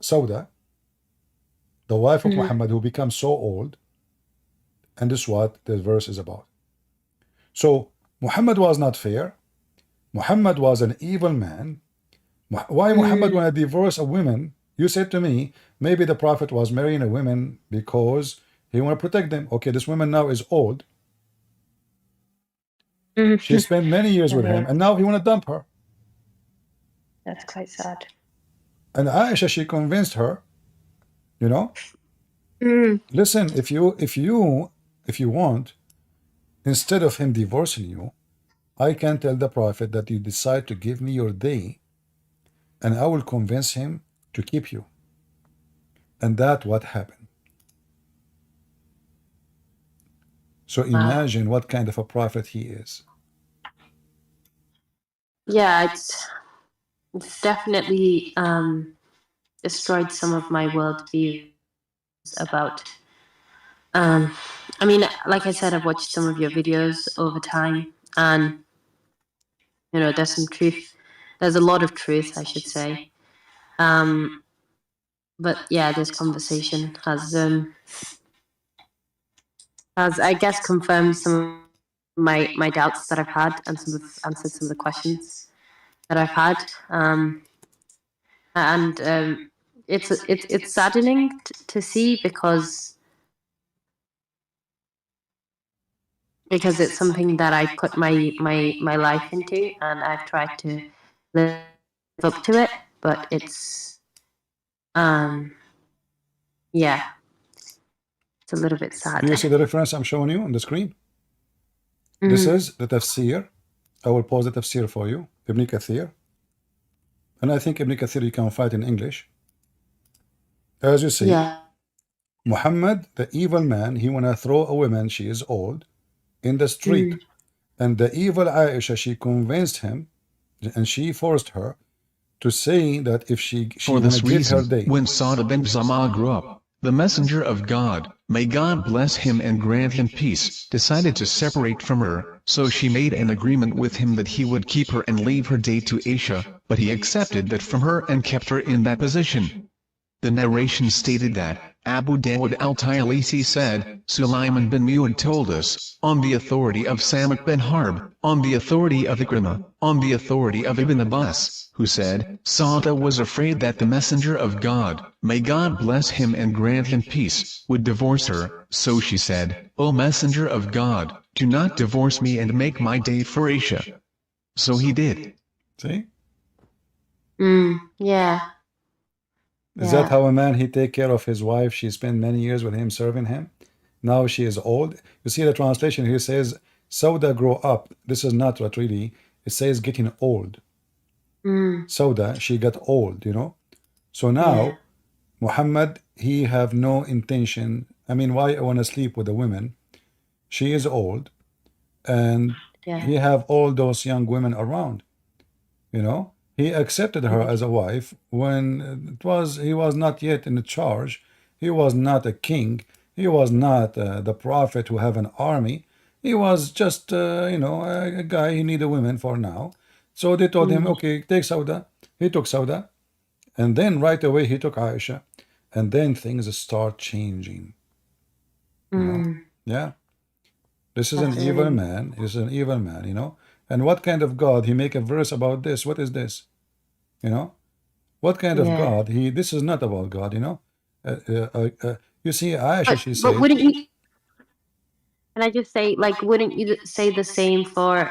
Sauda, the wife of Muhammad, who becomes so old. And this is what this verse is about. So Muhammad was not fair. Muhammad was an evil man. Why Muhammad want to divorce a woman? You said to me, maybe the Prophet was marrying a woman because he want to protect them. Okay, this woman now is old. She spent many years with him, and now he want to dump her. That's quite sad. And Aisha, she convinced her, listen, if you want, instead of him divorcing you, I can tell the Prophet that you decide to give me your day, and I will convince him to keep you. And that's what happened. So imagine what kind of a prophet he is. Yeah, it's definitely destroyed some of my worldviews about. I mean, like I said, I've watched some of your videos over time, and there's some truth. There's a lot of truth, I should say. But yeah, this conversation has I guess confirmed some of my doubts that I've had, and answered some of the questions that I've had. And it's saddening to see, because because it's something that I put my life into, and I've tried to live up to it, but it's yeah, it's a little bit sad. You see the reference I'm showing you on the screen? This is the tafsir. I will pause the tafsir for you, Ibn Kathir. And I think Ibn Kathir you can find in English. As you see, Yeah. Muhammad, the evil man, he wanna throw a woman, she is old, in the street. And the evil Aisha, she convinced him, and she forced her to say that if she For wanna this get her reason, day. when Sa'd bin Zama grew up, the messenger of God, may God bless him and grant him peace, decided to separate from her, so she made an agreement with him that he would keep her and leave her date to Aisha, but he accepted that from her and kept her in that position. The narration stated that, Abu Dawud al-Tayalisi said, Sulaiman bin Mu'ad told us, on the authority of Samit bin Harb, on the authority of Ikrimah, on the authority of Ibn Abbas, who said, Sa'da was afraid that the messenger of God, may God bless him and grant him peace, would divorce her, so she said, O messenger of God, do not divorce me and make my day for Aisha. So he did. See? Yeah. Is that how a man, he take care of his wife? She spent many years with him, serving him. Now she is old. You see the translation here says, Sauda grow up. This is not what really, it says getting old. Sauda, she got old, you know. So now, Muhammad, he have no intention. I mean, why I want to sleep with a woman? She is old. And he have all those young women around, you know. He accepted her as a wife when he was not yet in charge. He was not a king. He was not the prophet who have an army. He was just, you know, a guy. He needed women for now. So they told him, okay, take Sauda. He took Sauda. And then right away he took Aisha. And then things start changing. You know? Yeah. This is an evil man. This is an evil man, you know. And what kind of God? He make a verse about this. What is this? You know, what kind of God? This is not about God, you know. You see, Aisha, she said. But wouldn't you? Can I just say, like, wouldn't you say the same for,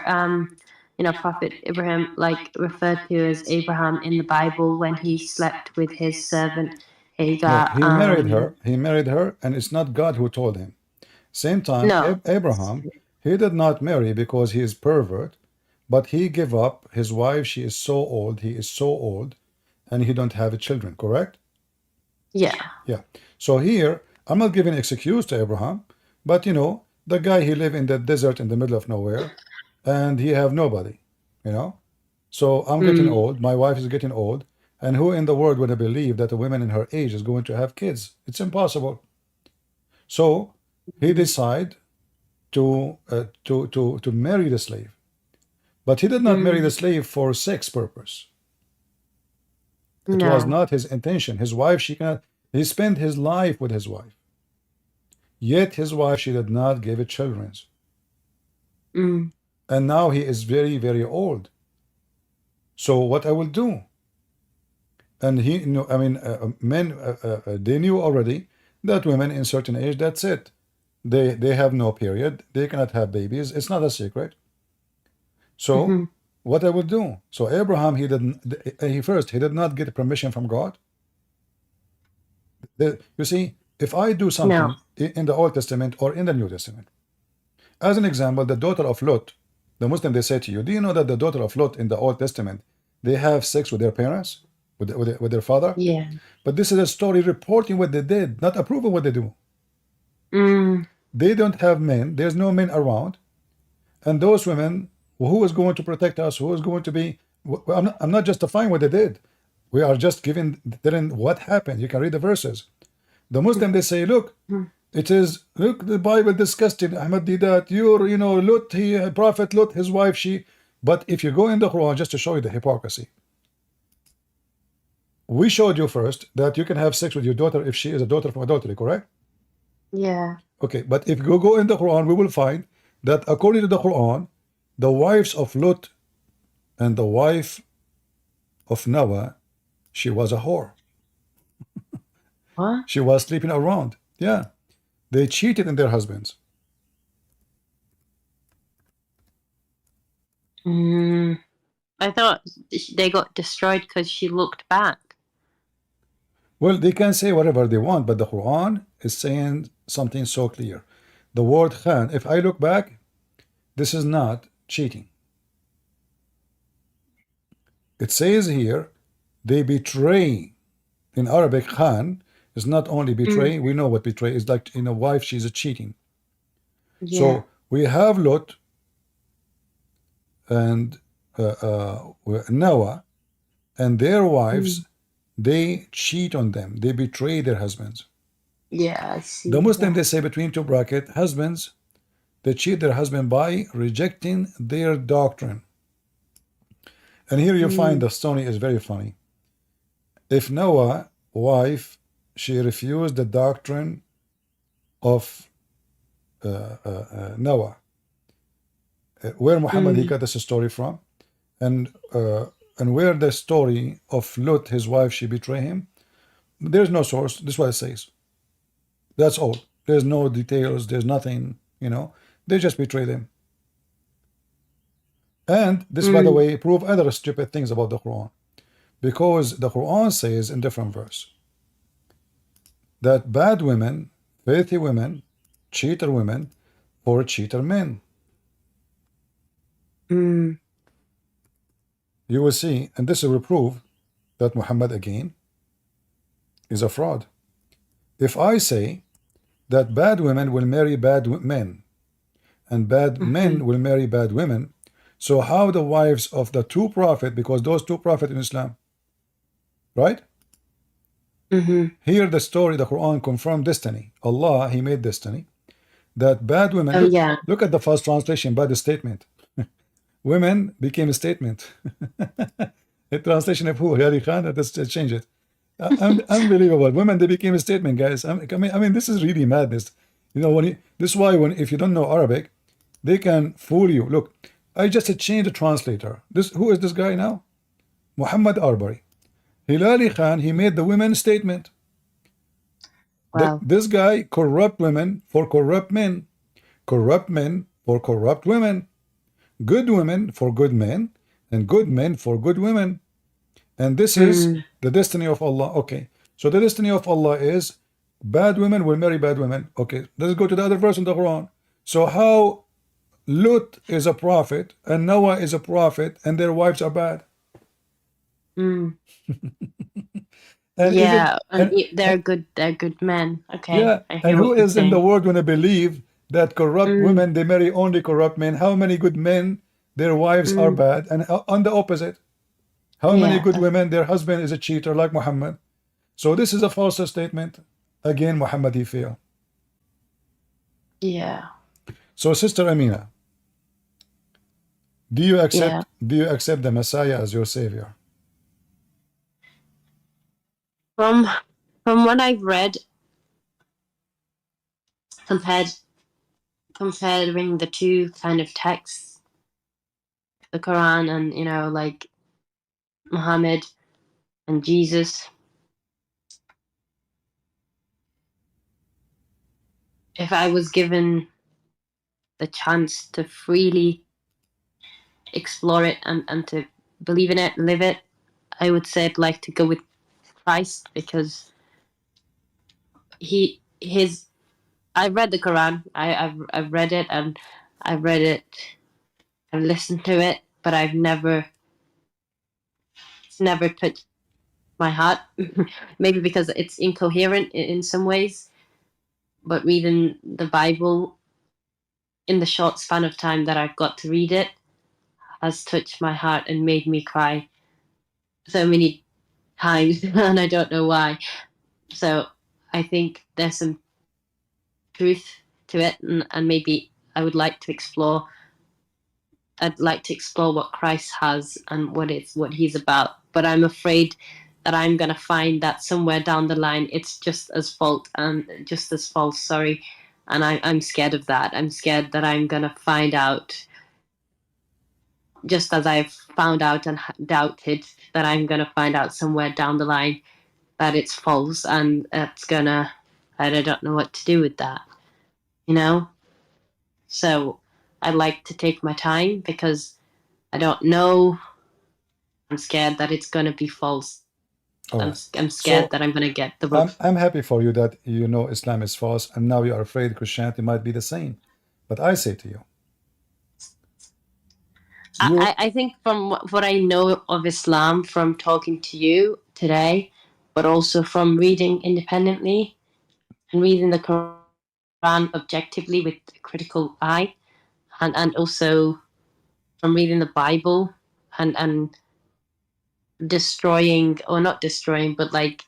you know, Prophet Abraham, like referred to as Abraham in the Bible when he slept with his servant Hagar? He married her. He married her, and it's not God who told him. Same time, No. Abraham, he did not marry because he is pervert, but he gave up his wife. She is so old. He is so old, and he don't have children. Correct? Yeah. Yeah. So here, I'm not giving excuse to Abraham, but you know, the guy, he live in the desert in the middle of nowhere, and he have nobody, you know. So I'm getting old. My wife is getting old, and who in the world would have believed that a woman in her age is going to have kids? It's impossible. So he decide to marry the slave, but he did not marry the slave for sex purpose. It was not his intention. His wife, he spent his life with his wife. Yet his wife, she did not give it children. And now he is very, very old. So what I will do? And he, you know, I mean, men, they knew already that women in certain age, that's it. They have no period. They cannot have babies. It's not a secret. So what I will do? So Abraham, he did not get permission from God. You see, if I do something in the Old Testament or in the New Testament, as an example, the daughter of Lot, the Muslim, they say to you, do you know that the daughter of Lot in the Old Testament, they have sex with their parents, with their father? Yeah. But this is a story reporting what they did, not approving what they do. They don't have men. There's no men around. And those women, who is going to protect us? Who is going to be? I'm not justifying what they did. We are just telling what happened. You can read the verses. The Muslim, they say, look, look, the Bible discussed it. Ahmad Didat, you know, Lot, Prophet Lot, his wife, she. But if you go in the Quran, just to show you the hypocrisy, we showed you first that you can have sex with your daughter if she is a daughter from adultery, correct? Yeah. Okay, but if you go in the Quran, we will find that according to the Quran, the wives of Lot and the wife of Noah, she was a whore. What? She was sleeping around. Yeah. They cheated in their husbands. I thought they got destroyed because she looked back. Well, they can say whatever they want, but the Quran is saying something so clear. The word khan, if I look back, this is not cheating. It says here, they betray. In Arabic, khan is not only betray, we know what betray is like in a wife, she's a cheating. Yeah. So we have Lot and Noah and their wives, they cheat on them, they betray their husbands. Yeah, I see. The Muslim, they say between two brackets, husbands, they cheat their husband by rejecting their doctrine. And here you find the story is very funny. If Noah, wife, she refused the doctrine of Noah, where Muhammad he got this story from, and where the story of Lot, his wife, she betrayed him, there's no source. This is what it says. That's all. There's no details. There's nothing. You know, they just betray them. And this, by the way, prove other stupid things about the Quran, because the Quran says in different verse that bad women, filthy women, cheater women, or cheater men. You will see, and this will prove that Muhammad again is a fraud. If I say that bad women will marry bad men and bad men will marry bad women, so how the wives of the two prophets, because those two prophets in Islam, right? Here the story, the Quran confirmed destiny. Allah, he made destiny that bad women, Oh, look, yeah. look at the first translation by the statement. Women became a statement. A translation of who? Yari Khan? Let's change it. Unbelievable. Women, they became a statement, guys. I mean, this is really madness. You know, this is why if you don't know Arabic, they can fool you. Look, I just changed the translator. Who is this guy now? Muhammad Arbari. Hilali Khan, he made the women statement. Wow. This guy corrupt women for corrupt men for corrupt women, good women for good men, and good men for good women. And this is the destiny of Allah. Okay, so the destiny of Allah is bad women will marry bad women. Okay, let's go to the other verse in the Quran. So how Lut is a prophet and Noah is a prophet and their wives are bad? And Yeah, and they're good. They're good men. Okay, yeah, I and hear who what you're is in the saying. world going to believe that corrupt women, they marry only corrupt men? How many good men, their wives are bad? And on the opposite, how many Yeah. good women, their husband is a cheater like Muhammad? So this is a false statement. Again, Muhammad, he failed. Yeah. So Sister Amina, do you Yeah. accept the Messiah as your savior? From what I've read, comparing the two kind of texts, the Quran and like Muhammad and Jesus, if I was given the chance to freely explore it and to believe in it, live it, I would say I'd like to go with Christ, because I've read the Quran. I've read it, and I've read it and listened to it, but it's never touched my heart. Maybe because it's incoherent in some ways, but reading the Bible in the short span of time that I've got to read it has touched my heart and made me cry so many times, and I don't know why. So I think there's some truth to it, and maybe I'd like to explore what Christ has and what he's about. But I'm afraid that I'm going to find that somewhere down the line it's just as false, sorry. And I'm scared of that. I'm scared that I'm going to find out, just as I've found out and doubted, that I'm going to find out somewhere down the line that it's false, and I don't know what to do with that, So I'd like to take my time, because I don't know. I'm scared that it's going to be false. All I'm, right. I'm scared So that I'm going to get the wrong. I'm happy for you that you know Islam is false and now you are afraid Christianity might be the same. But I say to you, I think from what I know of Islam from talking to you today, but also from reading independently and reading the Quran objectively with a critical eye, and also from reading the Bible and destroying, or not destroying, but like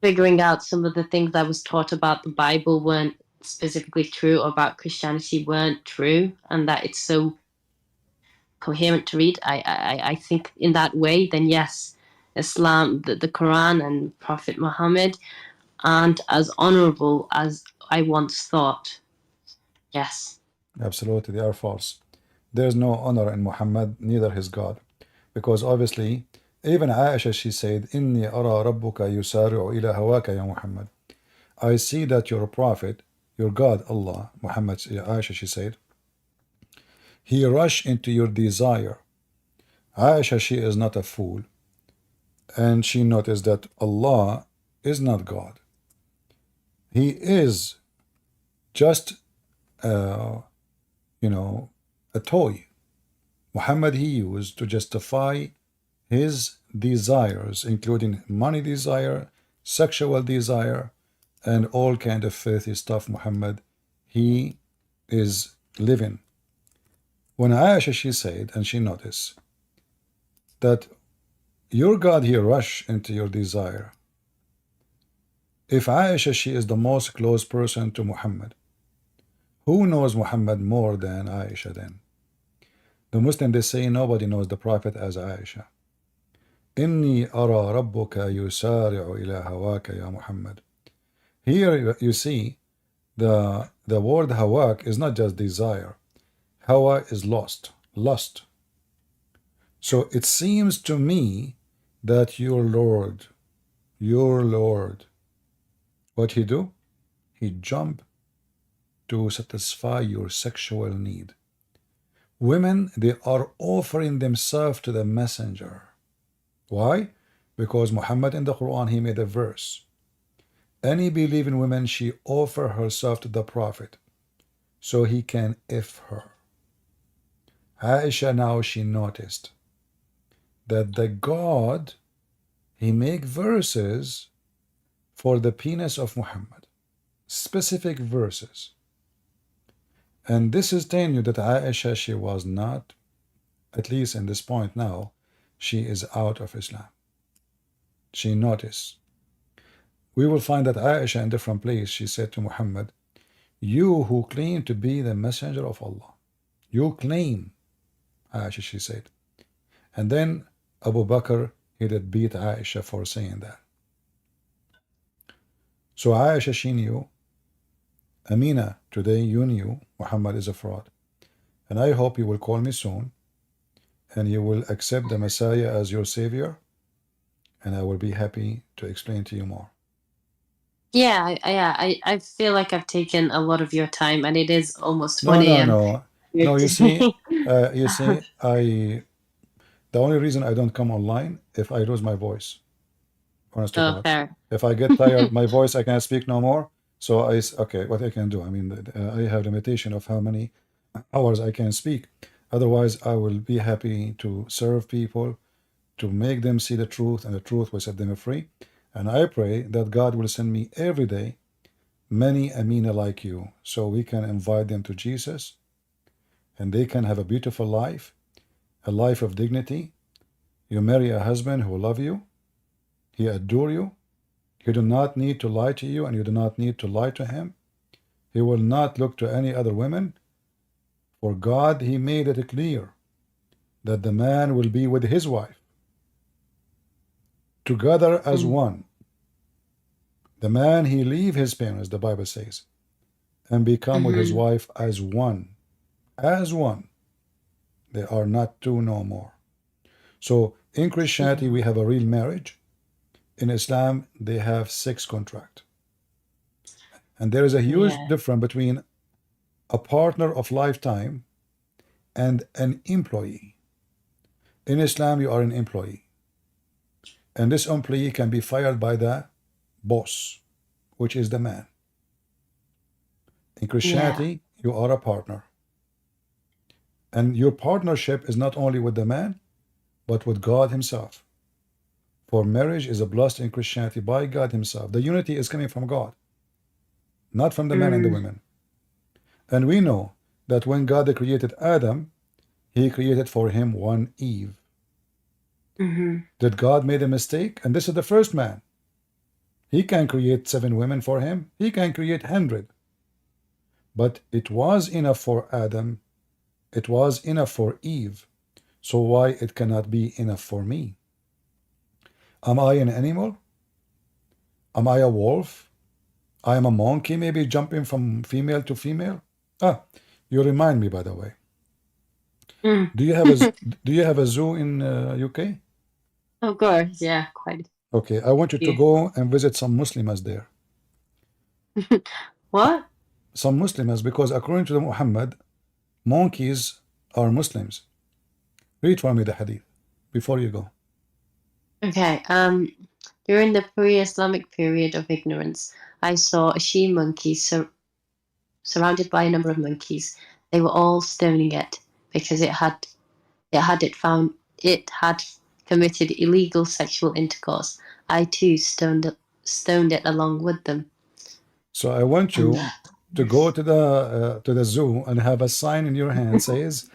figuring out some of the things I was taught about the Bible weren't specifically true, or about Christianity weren't true, and that it's so coherent to read. I think in that way, then yes, Islam, the Quran and Prophet Muhammad aren't as honorable as I once thought. Yes. absolutely, they are false. There's no honor in Muhammad, neither his God. Because obviously, even Aisha, she said, Inni ara rabbuka yusari'u ila hawaka ya Muhammad. I see that your prophet, your God, Allah, Muhammad, Aisha, she said, he rushed into your desire. Aisha, she is not a fool. And she noticed that Allah is not God. He is just, a toy. Muhammad he used to justify his desires, including money desire, sexual desire, and all kind of filthy stuff. Muhammad, he is living. When Aisha, she said, and she noticed that your God, he rush into your desire. If Aisha, she is the most close person to Muhammad, who knows Muhammad more than Aisha then? The Muslim, they say nobody knows the Prophet as Aisha. Inni ara rabbuka yusari'u ila hawaka ya Muhammad. Here you see the word hawak is not just desire. Hawa is lust. So it seems to me that your Lord, what he do? He jump to satisfy your sexual need. Women, they are offering themselves to the messenger. Why? Because Muhammad in the Quran, he made a verse. Any believing woman, she offer herself to the Prophet so he can F her. Aisha now, she noticed that the God, he make verses for the penis of Muhammad, specific verses. And this is telling you that Aisha, she was not, at least in this point now, she is out of Islam. She noticed. We will find that Aisha in different place, she said to Muhammad, you who claim to be the messenger of Allah, you claim, Aisha, she said. And then Abu Bakr, he did beat Aisha for saying that. So Aisha, she knew. Amina, today you knew Muhammad is a fraud. And I hope you will call me soon and you will accept the Messiah as your savior, and I will be happy to explain to you more. Yeah, I feel like I've taken a lot of your time, and it is almost 1 a.m. No, you see, the only reason I don't come online if I lose my voice. Honest to Oh, God. fair. If I get tired, my voice, I can't speak no more. So okay, what I can do? I mean, I have limitation of how many hours I can speak. Otherwise, I will be happy to serve people, to make them see the truth, and the truth will set them free. And I pray that God will send me every day many Amina like you, so we can invite them to Jesus, and they can have a beautiful life, a life of dignity. You marry a husband who will love you, he adore you, he do not need to lie to you, and you do not need to lie to him. He will not look to any other women, for God, he made it clear that the man will be with his wife, together as one. The man, he leave his parents, the Bible says, and become with his wife as one. As one. They are not two no more. So in Christianity, we have a real marriage. In Islam, they have sex contract. And there is a huge difference between a partner of lifetime and an employee. In Islam, you are an employee. And this employee can be fired by the boss, which is the man. In Christianity, you are a partner. And your partnership is not only with the man, but with God himself. For marriage is blessed in Christianity by God himself. The unity is coming from God, not from the man and the women. And we know that when God created Adam, he created for him one Eve. Did God made a mistake? And this is the first man. He can create 7 women for him. He can create 100. But it was enough for Adam. It was enough for Eve. So why it cannot be enough for me? Am I an animal? Am I a wolf? I am a monkey, maybe jumping from female to female? You remind me, by the way. Do you have a zoo in UK? Of course, yeah, quite. Okay, I want you to go and visit some Muslimas there. What? Some Muslims, because according to the Muhammad, monkeys are Muslims. Read for me the hadith before you go. Okay, during the pre-Islamic period of ignorance, I saw a she monkey surrounded by a number of monkeys. They were all stoning it because it had committed illegal sexual intercourse. I too stoned it along with them. So I want you to go to the zoo and have a sign in your hand says,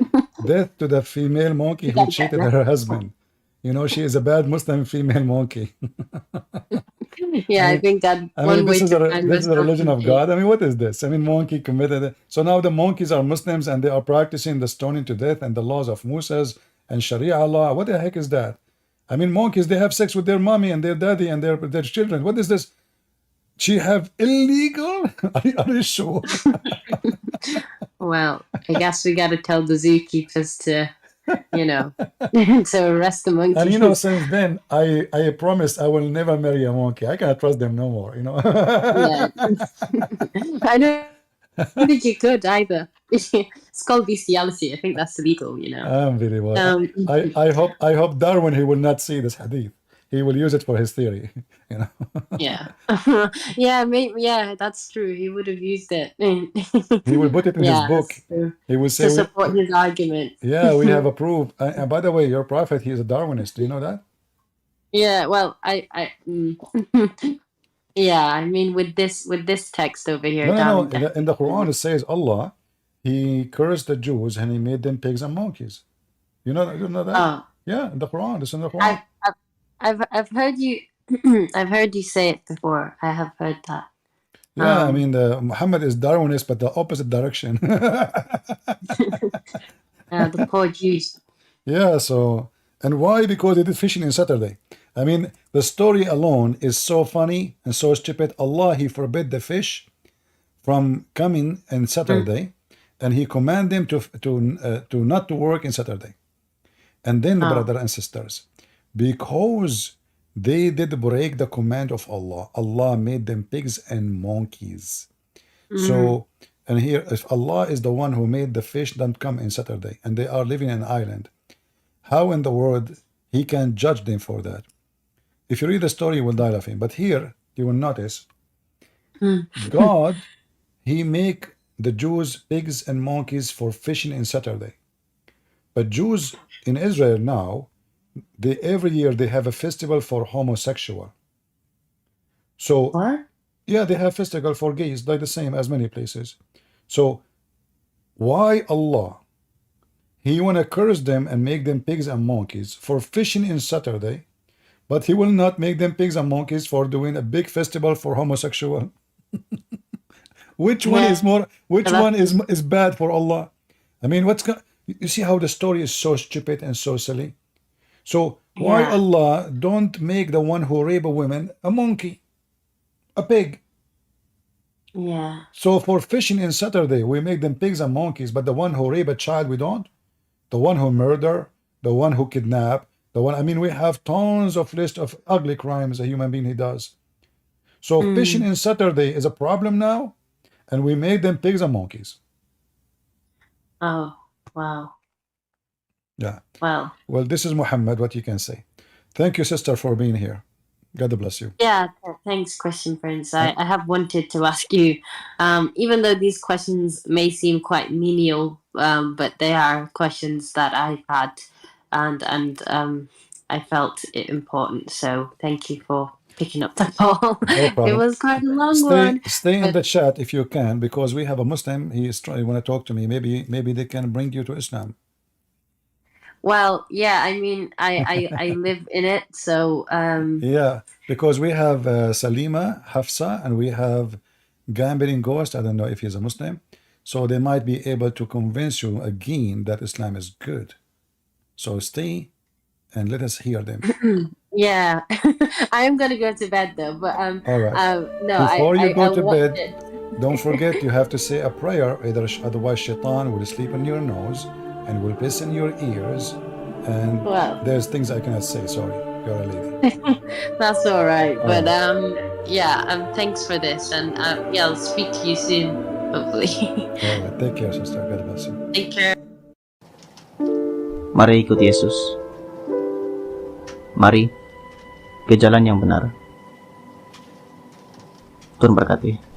"Death to the female monkey who cheated her husband." You know, she is a bad Muslim female monkey. Yeah, I think that this is a religion of God. I mean, what is this? I mean, monkey committed it. So now the monkeys are Muslims and they are practicing the stoning to death and the laws of Moses and Sharia law. What the heck is that? I mean, monkeys, they have sex with their mommy and their daddy and their children. What is this? She have illegal? Are you sure? Well, I guess we got to tell the zookeepers to, to arrest the monkeys. And since then, I promised I will never marry a monkey. I cannot trust them no more, Yeah. I don't think you could either. It's called bestiality. I think that's illegal, Very well. I hope Darwin, he will not see this hadith. He will use it for his theory, Yeah. Yeah, that's true. He would have used it. He will put it in his book. He will say to support his argument. Yeah, we have a proof. And by the way, your prophet, he is a Darwinist. Do you know that? Yeah, well, yeah, I mean, with this text over here. No. In the Quran, it says Allah, he cursed the Jews and he made them pigs and monkeys. You know that? Oh. Yeah, in the Quran. It's in the Quran. I've heard you I've heard you say it before. I have heard that. Yeah, I mean, Muhammad is Darwinist, but the opposite direction. The poor Jews. Yeah, so, and why? Because they did fishing on Saturday. I mean, the story alone is so funny and so stupid. Allah, he forbid the fish from coming on Saturday, and he command them to not to work in Saturday. And then, brother and sisters, because they did break the command of Allah, Allah made them pigs and monkeys. So, and here, if Allah is the one who made the fish don't come in Saturday, and they are living in an island, how in the world he can judge them for that? If you read the story, you will die laughing. But here, you will notice, God, he make the Jews pigs and monkeys for fishing in Saturday. But Jews in Israel now, every year they have a festival for homosexual. So, What? Yeah, they have festival for gays, like the same as many places. So, why Allah, he want to curse them and make them pigs and monkeys for fishing in Saturday, but he will not make them pigs and monkeys for doing a big festival for homosexual? Which one is more? Which one is bad for Allah? I mean, you see how the story is so stupid and so silly? So why Allah don't make the one who rape a woman a monkey, a pig? Yeah. So for fishing in Saturday, we make them pigs and monkeys, but the one who rape a child, we don't. The one who murder, the one who kidnap, I mean, we have tons of list of ugly crimes a human being he does. So fishing in Saturday is a problem now, and we made them pigs and monkeys. Oh, wow. Yeah. Well, Well, this is Muhammad, what you can say. Thank you, sister, for being here. God bless you. yeah, thanks, Christian Prince. I have wanted to ask you, even though these questions may seem quite menial, but they are questions that I've had, and I felt it important. So thank you for picking up the ball. No It problem. was quite a long one. Stay in but- the chat if you can, because we have a Muslim. He is trying want to talk to me. Maybe they can bring you to Islam. Well, yeah, I mean, I live in it, so Yeah, because we have Salima, Hafsa, and we have Gambling Ghost. I don't know if he's a Muslim. So they might be able to convince you again that Islam is good. So stay and let us hear them. yeah. I am gonna go to bed though, but All right. no, Before you go I to watched bed, it. don't forget you have to say a prayer. Otherwise, Shaitan will sleep in your nose and will piss in your ears. And Well, there's things I cannot say. Sorry, you're a lady. that's all right. All But right. yeah, thanks for this, and yeah, I'll speak to you soon, hopefully. All right. Take care, sister. God bless you. Take care. Mari ikut Yesus. Mari ke jalan yang benar. Tuhan berkati.